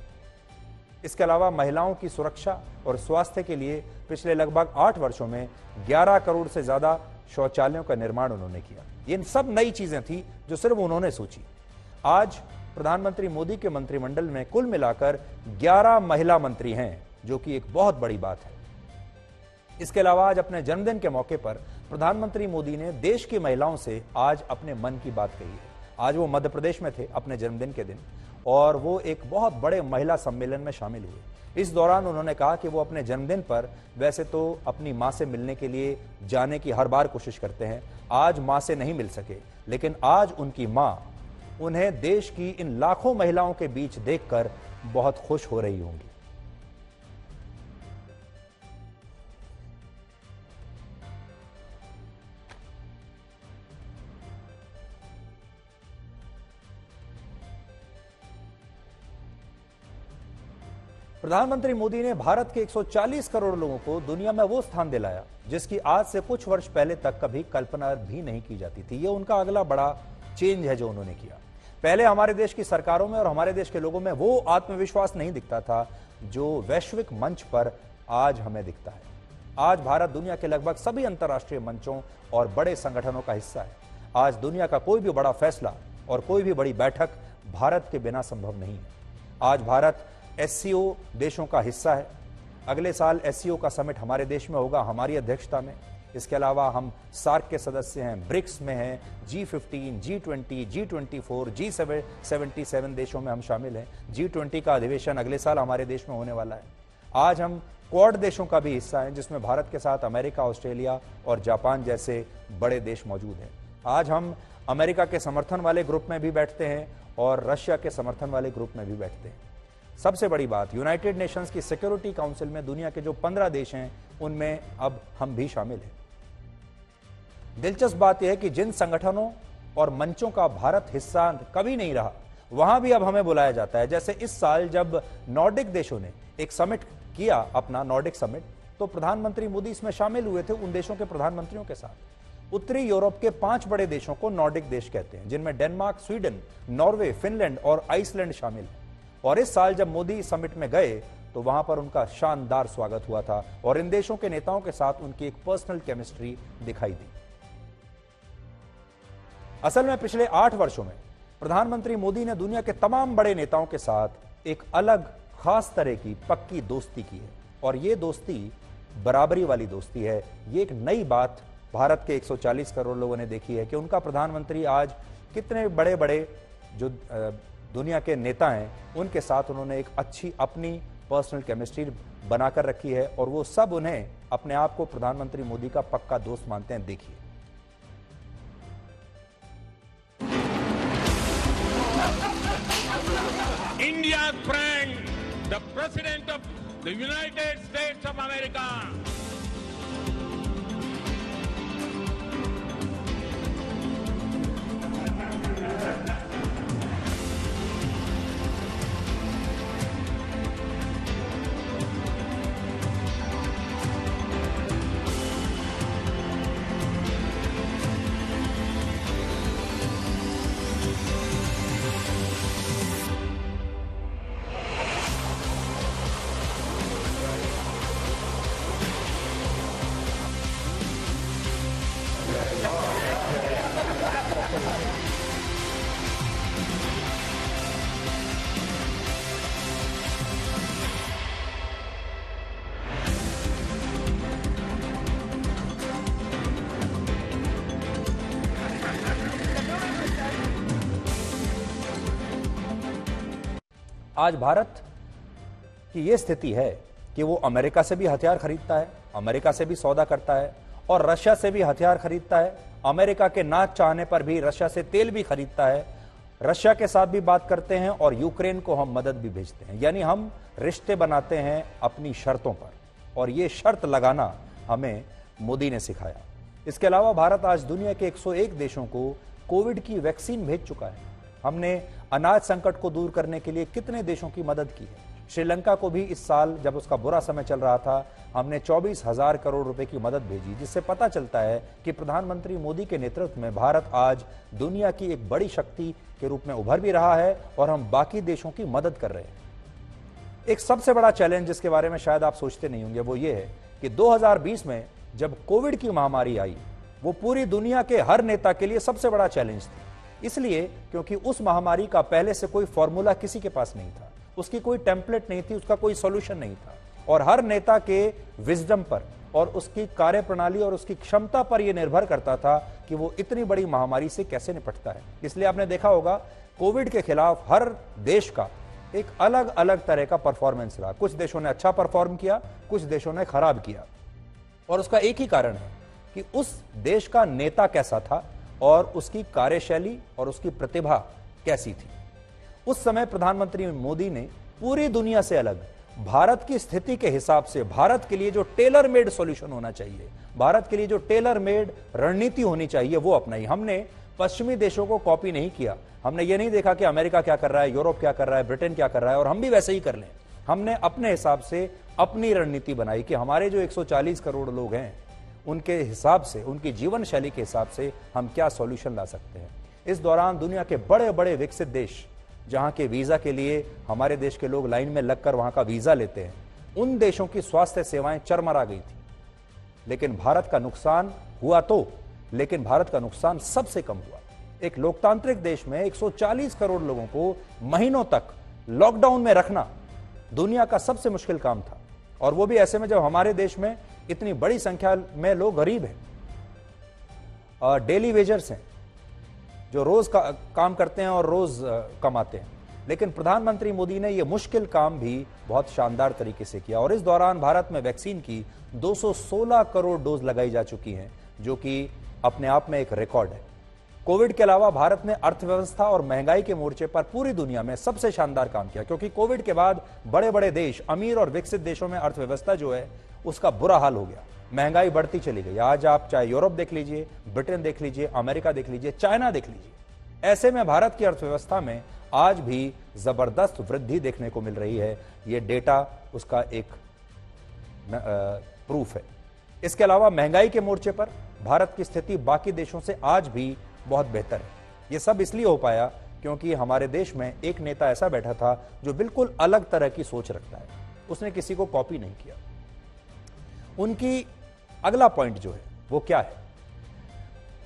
इसके अलावा महिलाओं की सुरक्षा और स्वास्थ्य के लिए पिछले लगभग 8 वर्षों में 11 करोड़ से ज्यादा शौचालयों का निर्माण उन्होंने किया। ये सब नई चीजें थी जो सिर्फ उन्होंने सोची। आज प्रधानमंत्री मोदी के मंत्रिमंडल में कुल मिलाकर 11 महिला मंत्री हैं, जो कि एक बहुत बड़ी बात है। इसके अलावा आज अपने जन्मदिन के मौके पर प्रधानमंत्री मोदी ने देश की महिलाओं से आज अपने मन की बात कही है। आज वो मध्य प्रदेश में थे अपने जन्मदिन के दिन और वो एक बहुत बड़े महिला सम्मेलन में शामिल हुए। इस दौरान उन्होंने कहा कि वो अपने जन्मदिन पर वैसे तो अपनी मां से मिलने के लिए जाने की हर बार कोशिश करते हैं। आज मां से नहीं मिल सके, लेकिन आज उनकी मां उन्हें देश की इन लाखों महिलाओं के बीच देखकर बहुत खुश हो रही होंगी। प्रधानमंत्री मोदी ने भारत के 140 करोड़ लोगों को दुनिया में वो स्थान दिलाया जिसकी आज से कुछ वर्ष पहले तक कभी कल्पना भी नहीं की जाती थी। ये उनका अगला बड़ा चेंज है जो उन्होंने किया। पहले हमारे देश की सरकारों में और हमारे देश के लोगों में वो आत्मविश्वास नहीं दिखता था जो वैश्विक मंच पर आज हमें दिखता है। आज भारत दुनिया के लगभग सभी अंतर्राष्ट्रीय मंचों और बड़े संगठनों का हिस्सा है। आज दुनिया का कोई भी बड़ा फैसला और कोई भी बड़ी बैठक भारत के बिना संभव नहीं है। आज भारत एससीओ देशों का हिस्सा है। अगले साल एससीओ का समिट हमारे देश में होगा, हमारी अध्यक्षता में। इसके अलावा हम सार्क के सदस्य हैं, ब्रिक्स में हैं, G15, G20, G24, G77 देशों में हम शामिल हैं। G20 का अधिवेशन अगले साल हमारे देश में होने वाला है। आज हम क्वाड देशों का भी हिस्सा हैं जिसमें भारत के साथ अमेरिका, ऑस्ट्रेलिया और जापान जैसे बड़े देश मौजूद हैं। आज हम अमेरिका के समर्थन वाले ग्रुप में भी बैठते हैं और रशिया के समर्थन वाले ग्रुप में भी बैठते हैं। सबसे बड़ी बात, यूनाइटेड नेशंस की सिक्योरिटी काउंसिल में दुनिया के जो 15 देश हैं उनमें अब हम भी शामिल हैं। दिलचस्प बात यह है कि जिन संगठनों और मंचों का भारत हिस्सा कभी नहीं रहा वहां भी अब हमें बुलाया जाता है। जैसे इस साल जब नॉर्डिक देशों ने एक समिट किया, अपना नॉर्डिक समिट, तो प्रधानमंत्री मोदी इसमें शामिल हुए थे उन देशों के प्रधानमंत्रियों के साथ। उत्तरी यूरोप के 5 बड़े देशों को नॉर्डिक देश कहते हैं जिनमें डेनमार्क, स्वीडन, नॉर्वे, फिनलैंड और आइसलैंड शामिल है। और इस साल जब मोदी समिट में गए तो वहां पर उनका शानदार स्वागत हुआ था और इन देशों के नेताओं के साथ उनकी एक पर्सनल केमिस्ट्री दिखाई दी। असल में पिछले 8 वर्षों में प्रधानमंत्री मोदी ने दुनिया के तमाम बड़े नेताओं के साथ एक अलग खास तरह की पक्की दोस्ती की है और ये दोस्ती बराबरी वाली दोस्ती है। ये एक नई बात भारत के 140 करोड़ लोगों ने देखी है कि उनका प्रधानमंत्री आज कितने बड़े बड़े जो दुनिया के नेता हैं उनके साथ उन्होंने एक अच्छी अपनी पर्सनल केमिस्ट्री बनाकर रखी है और वो सब उन्हें अपने आप को प्रधानमंत्री मोदी का पक्का दोस्त मानते हैं। देखिए, India's friend, the President of the United States of America. आज भारत की यह स्थिति है कि वो अमेरिका से भी हथियार खरीदता है, अमेरिका से भी सौदा करता है और रशिया से भी हथियार खरीदता है। अमेरिका के ना चाहने पर भी रशिया से तेल भी खरीदता है, रशिया के साथ भी बात करते हैं और यूक्रेन को हम मदद भी भेजते हैं। यानी हम रिश्ते बनाते हैं अपनी शर्तों पर और ये शर्त लगाना हमें मोदी ने सिखाया। इसके अलावा भारत आज दुनिया के 101 देशों को कोविड की वैक्सीन भेज चुका है। हमने अनाज संकट को दूर करने के लिए कितने देशों की मदद की है। श्रीलंका को भी इस साल जब उसका बुरा समय चल रहा था हमने 24,000 करोड़ रुपए की मदद भेजी, जिससे पता चलता है कि प्रधानमंत्री मोदी के नेतृत्व में भारत आज दुनिया की एक बड़ी शक्ति के रूप में उभर भी रहा है और हम बाकी देशों की मदद कर रहे हैं। एक सबसे बड़ा चैलेंज जिसके बारे में शायद आप सोचते नहीं होंगे वो ये है कि 2020 में जब कोविड की महामारी आई वो पूरी दुनिया के हर नेता के लिए सबसे बड़ा चैलेंज थी। इसलिए क्योंकि उस महामारी का पहले से कोई फॉर्मूला किसी के पास नहीं था, उसकी कोई टेम्पलेट नहीं थी, उसका कोई सॉल्यूशन नहीं था और हर नेता के विजडम पर और उसकी कार्यप्रणाली और उसकी क्षमता पर यह निर्भर करता था कि वो इतनी बड़ी महामारी से कैसे निपटता है। इसलिए आपने देखा होगा कोविड के खिलाफ हर देश का एक अलग अलग तरह का परफॉर्मेंस रहा। कुछ देशों ने अच्छा परफॉर्म किया, कुछ देशों ने खराब किया और उसका एक ही कारण है कि उस देश का नेता कैसा था और उसकी कार्यशैली और उसकी प्रतिभा कैसी थी। उस समय प्रधानमंत्री मोदी ने पूरी दुनिया से अलग भारत की स्थिति के हिसाब से भारत के लिए जो टेलर मेड सॉल्यूशन होना चाहिए, भारत के लिए जो टेलर मेड रणनीति होनी चाहिए वो अपनाई। हमने पश्चिमी देशों को कॉपी नहीं किया। हमने ये नहीं देखा कि अमेरिका क्या कर रहा है, यूरोप क्या कर रहा है, ब्रिटेन क्या कर रहा है और हम भी वैसे ही कर लें। हमने अपने हिसाब से अपनी रणनीति बनाई कि हमारे जो 140 करोड़ लोग हैं उनके हिसाब से, उनकी जीवन शैली के हिसाब से हम क्या सॉल्यूशन ला सकते हैं। इस दौरान दुनिया के बड़े बड़े विकसित देश जहां के वीजा के लिए हमारे देश के लोग लाइन में लगकर वहां का वीजा लेते हैं, उन देशों की स्वास्थ्य सेवाएं चरमरा गई थी। लेकिन भारत का नुकसान हुआ लेकिन भारत का नुकसान सबसे कम हुआ। एक लोकतांत्रिक देश में 140 करोड़ लोगों को महीनों तक लॉकडाउन में रखना दुनिया का सबसे मुश्किल काम था, और वो भी ऐसे में जब हमारे देश में इतनी बड़ी संख्या में लोग गरीब हैं, डेली वेजर्स हैं, जो रोज काम करते हैं और रोज कमाते हैं। लेकिन प्रधानमंत्री मोदी ने यह मुश्किल काम भी बहुत शानदार तरीके से किया, और इस दौरान भारत में वैक्सीन की 216 करोड़ डोज लगाई जा चुकी हैं, जो कि अपने आप में एक रिकॉर्ड है। कोविड के अलावा भारत ने अर्थव्यवस्था और महंगाई के मोर्चे पर पूरी दुनिया में सबसे शानदार काम किया, क्योंकि कोविड के बाद बड़े बड़े देश, अमीर और विकसित देशों में अर्थव्यवस्था जो है उसका बुरा हाल हो गया, महंगाई बढ़ती चली गई। आज आप चाहे यूरोप देख लीजिए, ब्रिटेन देख लीजिए, अमेरिका देख लीजिए, चाइना देख लीजिए, ऐसे में भारत की अर्थव्यवस्था में आज भी जबरदस्त वृद्धि देखने को मिल रही है। यह डेटा उसका एक प्रूफ है। इसके अलावा महंगाई के मोर्चे पर भारत की स्थिति बाकी देशों से आज भी बहुत बेहतर है। यह सब इसलिए हो पाया क्योंकि हमारे देश में एक नेता ऐसा बैठा था जो बिल्कुल अलग तरह की सोच रखता है, उसने किसी को कॉपी नहीं किया। उनकी अगला पॉइंट जो है वो क्या है,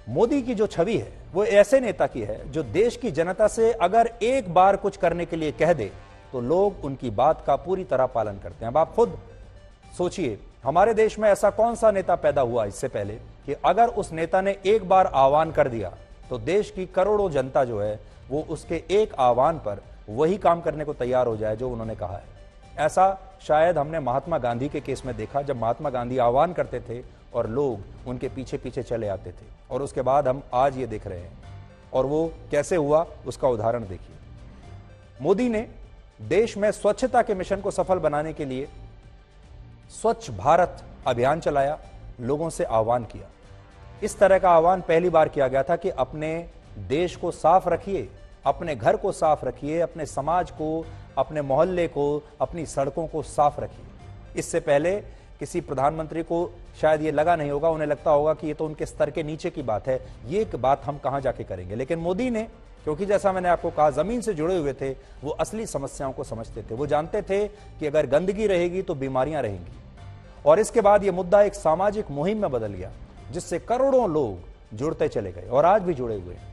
मोदी की जो छवि है वो ऐसे नेता की है जो देश की जनता से अगर एक बार कुछ करने के लिए कह दे तो लोग उनकी बात का पूरी तरह पालन करते हैं। अब आप खुद सोचिए, हमारे देश में ऐसा कौन सा नेता पैदा हुआ इससे पहले कि अगर उस नेता ने एक बार आह्वान कर दिया तो देश की करोड़ों जनता जो है वो उसके एक आह्वान पर वही काम करने को तैयार हो जाए जो उन्होंने कहा है। ऐसा शायद हमने महात्मा गांधी के केस में देखा, जब महात्मा गांधी आह्वान करते थे और लोग उनके पीछे पीछे चले आते थे, और उसके बाद हम आज ये देख रहे हैं। और वो कैसे हुआ उसका उदाहरण देखिए। मोदी ने देश में स्वच्छता के मिशन को सफल बनाने के लिए स्वच्छ भारत अभियान चलाया, लोगों से आह्वान किया। इस तरह का आह्वान पहली बार किया गया था कि अपने देश को साफ रखिए, अपने घर को साफ रखिए, अपने समाज को, अपने मोहल्ले को, अपनी सड़कों को साफ रखिए। इससे पहले किसी प्रधानमंत्री को शायद ये लगा नहीं होगा, उन्हें लगता होगा कि ये तो उनके स्तर के नीचे की बात है, ये बात हम कहां जाके करेंगे। लेकिन मोदी ने, क्योंकि जैसा मैंने आपको कहा जमीन से जुड़े हुए थे, वो असली समस्याओं को समझते थे। वो जानते थे कि अगर गंदगी रहेगी तो बीमारियां रहेंगी। और इसके बाद ये मुद्दा एक सामाजिक मुहिम में बदल गया, जिससे करोड़ों लोग जुड़ते चले गए और आज भी जुड़े हुए हैं।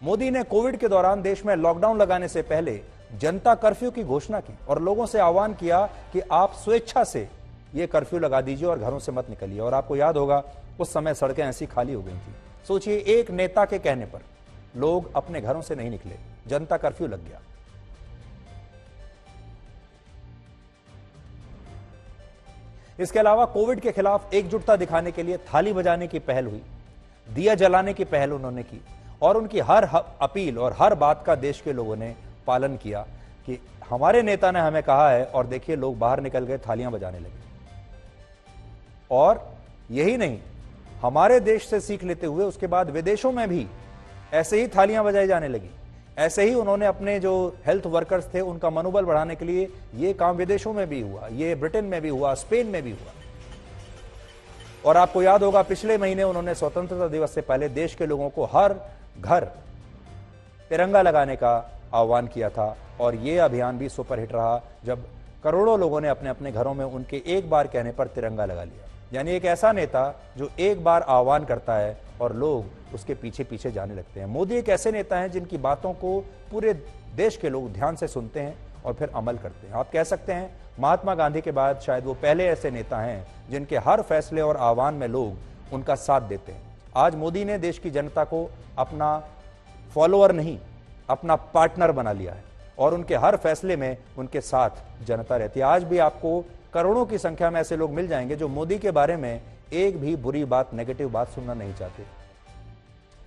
मोदी ने कोविड के दौरान देश में लॉकडाउन लगाने से पहले जनता कर्फ्यू की घोषणा की और लोगों से आह्वान किया कि आप स्वेच्छा से ये कर्फ्यू लगा दीजिए और घरों से मत निकलिए। और आपको याद होगा उस समय सड़कें ऐसी खाली हो गई थी। सोचिए, एक नेता के कहने पर लोग अपने घरों से नहीं निकले, जनता कर्फ्यू लग गया। इसके अलावा कोविड के खिलाफ एकजुटता दिखाने के लिए थाली बजाने की पहल हुई, दिया जलाने की पहल उन्होंने की, और उनकी हर अपील और हर बात का देश के लोगों ने पालन किया कि हमारे नेता ने हमें कहा है, और देखिए लोग बाहर निकल गए, थालियां बजाने लगे। और यही नहीं, हमारे देश से सीख लेते हुए उसके बाद विदेशों में भी ऐसे ही थालियां बजाई जाने लगी। ऐसे ही उन्होंने अपने जो हेल्थ वर्कर्स थे उनका मनोबल बढ़ाने के लिए ये काम विदेशों में भी हुआ, ये ब्रिटेन में भी हुआ, स्पेन में भी हुआ। और आपको याद होगा पिछले महीने उन्होंने स्वतंत्रता दिवस से पहले देश के लोगों को हर घर तिरंगा लगाने का आह्वान किया था, और यह अभियान भी सुपरहिट रहा जब करोड़ों लोगों ने अपने अपने घरों में उनके एक बार कहने पर तिरंगा लगा लिया। यानी एक ऐसा नेता जो एक बार आह्वान करता है और लोग उसके पीछे पीछे जाने लगते हैं। मोदी एक ऐसे नेता हैं जिनकी बातों को पूरे देश के लोग ध्यान से सुनते हैं और फिर अमल करते हैं। आप कह सकते हैं महात्मा गांधी के बाद शायद वो पहले ऐसे नेता हैं जिनके हर फैसले और आह्वान में लोग उनका साथ देते हैं। आज मोदी ने देश की जनता को अपना फॉलोअर नहीं, अपना पार्टनर बना लिया है, और उनके हर फैसले में उनके साथ जनता रहती है। आज भी आपको करोड़ों की संख्या में ऐसे लोग मिल जाएंगे जो मोदी के बारे में एक भी बुरी बात, नेगेटिव बात सुनना नहीं चाहते।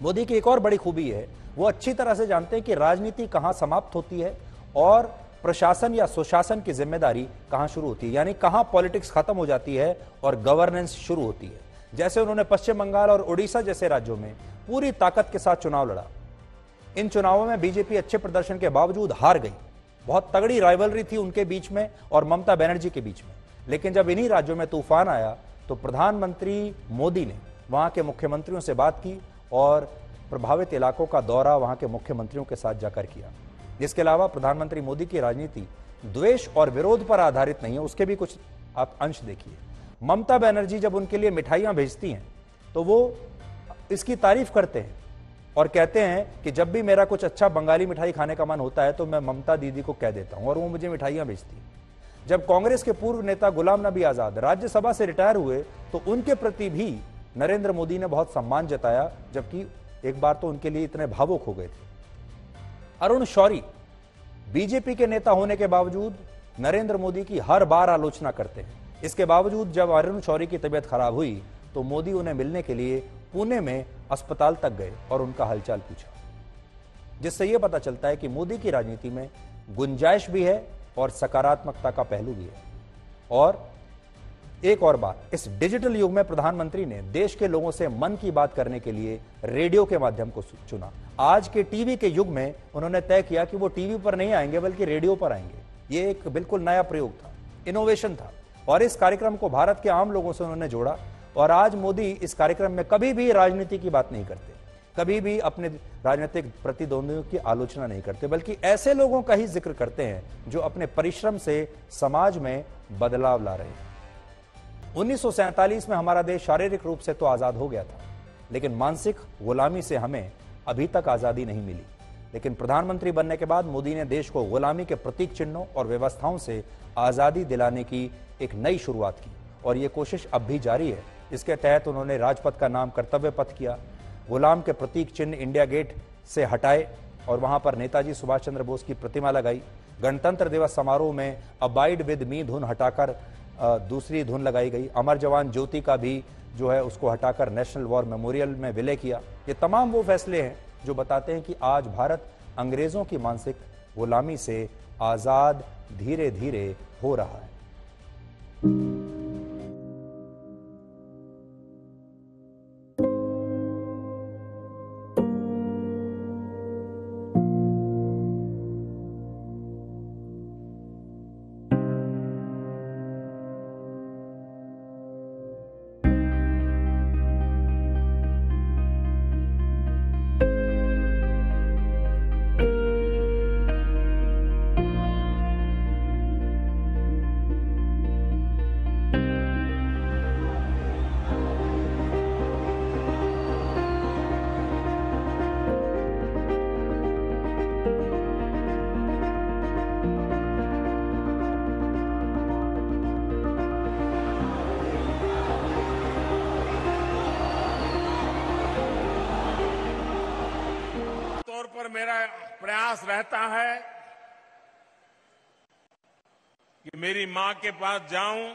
मोदी की एक और बड़ी खूबी है, वो अच्छी तरह से जानते हैं कि राजनीति कहां समाप्त होती है और प्रशासन या सुशासन की जिम्मेदारी कहां शुरू होती है, यानी कहां पॉलिटिक्स खत्म हो जाती है और गवर्नेंस शुरू होती है। जैसे उन्होंने पश्चिम बंगाल और उड़ीसा जैसे राज्यों में पूरी ताकत के साथ चुनाव लड़ा। इन चुनावों में बीजेपी अच्छे प्रदर्शन के बावजूद हार गई, बहुत तगड़ी राइवलरी थी उनके बीच में और ममता बनर्जी के बीच में। लेकिन जब इन्हीं राज्यों में तूफान आया तो प्रधानमंत्री मोदी ने वहां के मुख्यमंत्रियों से बात की और प्रभावित इलाकों का दौरा वहां के मुख्यमंत्रियों के साथ जाकर किया। इसके अलावा प्रधानमंत्री मोदी की राजनीति द्वेष और विरोध पर आधारित नहीं है, उसके भी कुछ आप अंश देखिए। ममता बनर्जी जब उनके लिए मिठाइयां भेजती हैं तो वो इसकी तारीफ करते हैं और कहते हैं कि जब भी मेरा कुछ अच्छा बंगाली मिठाई खाने का मन होता है तो मैं ममता दीदी को कह देता हूं और वो मुझे मिठाइयां भेजती हैं। जब कांग्रेस के पूर्व नेता गुलाम नबी आजाद राज्यसभा से रिटायर हुए तो उनके प्रति भी नरेंद्र मोदी ने बहुत सम्मान जताया, जबकि एक बार तो उनके लिए इतने भावुक हो गए थे। अरुण शौरी बीजेपी के नेता होने के बावजूद नरेंद्र मोदी की हर बार आलोचना करते हैं। इसके बावजूद जब अरुण शौरी की तबीयत खराब हुई तो मोदी उन्हें मिलने के लिए पुणे में अस्पताल तक गए और उनका हालचाल पूछा, जिससे यह पता चलता है कि मोदी की राजनीति में गुंजाइश भी है और सकारात्मकता का पहलू भी है। और एक और बात, इस डिजिटल युग में प्रधानमंत्री ने देश के लोगों से मन की बात करने के लिए रेडियो के माध्यम को चुना। आज के टीवी के युग में उन्होंने तय किया कि वो टीवी पर नहीं आएंगे बल्कि रेडियो पर आएंगे। ये एक बिल्कुल नया प्रयोग था, इनोवेशन था और इस कार्यक्रम को भारत के आम लोगों से उन्होंने जोड़ा। और आज मोदी इस कार्यक्रम में कभी भी राजनीति की बात नहीं करते, कभी भी अपने राजनीतिक प्रतिद्वंदियों की आलोचना नहीं करते, बल्कि ऐसे लोगों का ही जिक्र करते हैं जो अपने परिश्रम से समाज में बदलाव ला रहे हैं। 1947 में हमारा देश शारीरिक रूप से तो आजाद हो गया था, लेकिन मानसिक गुलामी से हमें अभी तक आजादी नहीं मिली। लेकिन प्रधानमंत्री बनने के बाद मोदी ने देश को गुलामी के प्रतीक चिन्हों और व्यवस्थाओं से आजादी दिलाने की एक नई शुरुआत की और यह कोशिश अब भी जारी है। इसके तहत उन्होंने राजपथ का नाम कर्तव्य पथ किया, गुलाम के प्रतीक चिन्ह इंडिया गेट से हटाए और वहां पर नेताजी सुभाष चंद्र बोस की प्रतिमा लगाई। गणतंत्र दिवस समारोह में अबाइड विद मी धुन हटाकर दूसरी धुन लगाई गई। अमर जवान ज्योति का भी जो है उसको हटाकर नेशनल वॉर मेमोरियल में विलय किया। ये तमाम वो फैसले हैं जो बताते हैं कि आज भारत अंग्रेजों की मानसिक गुलामी से आजाद धीरे धीरे हो रहा है। पर मेरा प्रयास रहता है कि मेरी मां के पास जाऊं,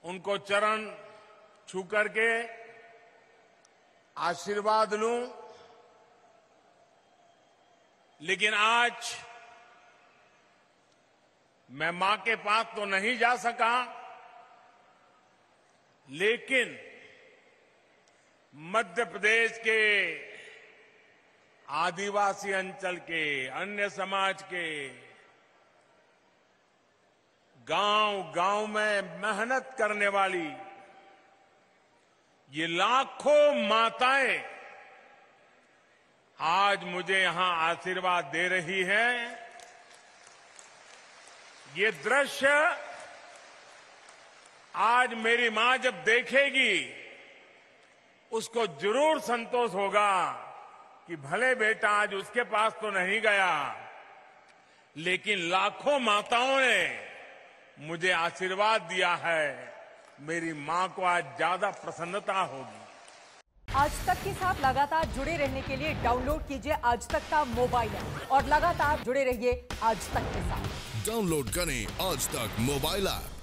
उनको चरण छू करके आशीर्वाद लूं। लेकिन आज मैं मां के पास तो नहीं जा सका, लेकिन मध्य प्रदेश के आदिवासी अंचल के अन्य समाज के गांव-गांव में मेहनत करने वाली ये लाखों माताएं आज मुझे यहां आशीर्वाद दे रही हैं। ये दृश्य आज मेरी मां जब देखेगी उसको जरूर संतोष होगा कि भले बेटा आज उसके पास तो नहीं गया, लेकिन लाखों माताओं ने मुझे आशीर्वाद दिया है। मेरी मां को आज ज्यादा प्रसन्नता होगी। आज तक के साथ लगातार जुड़े रहने के लिए डाउनलोड कीजिए आज तक का मोबाइल ऐप और लगातार जुड़े रहिए आज तक के साथ। डाउनलोड करें आज तक मोबाइल ऐप।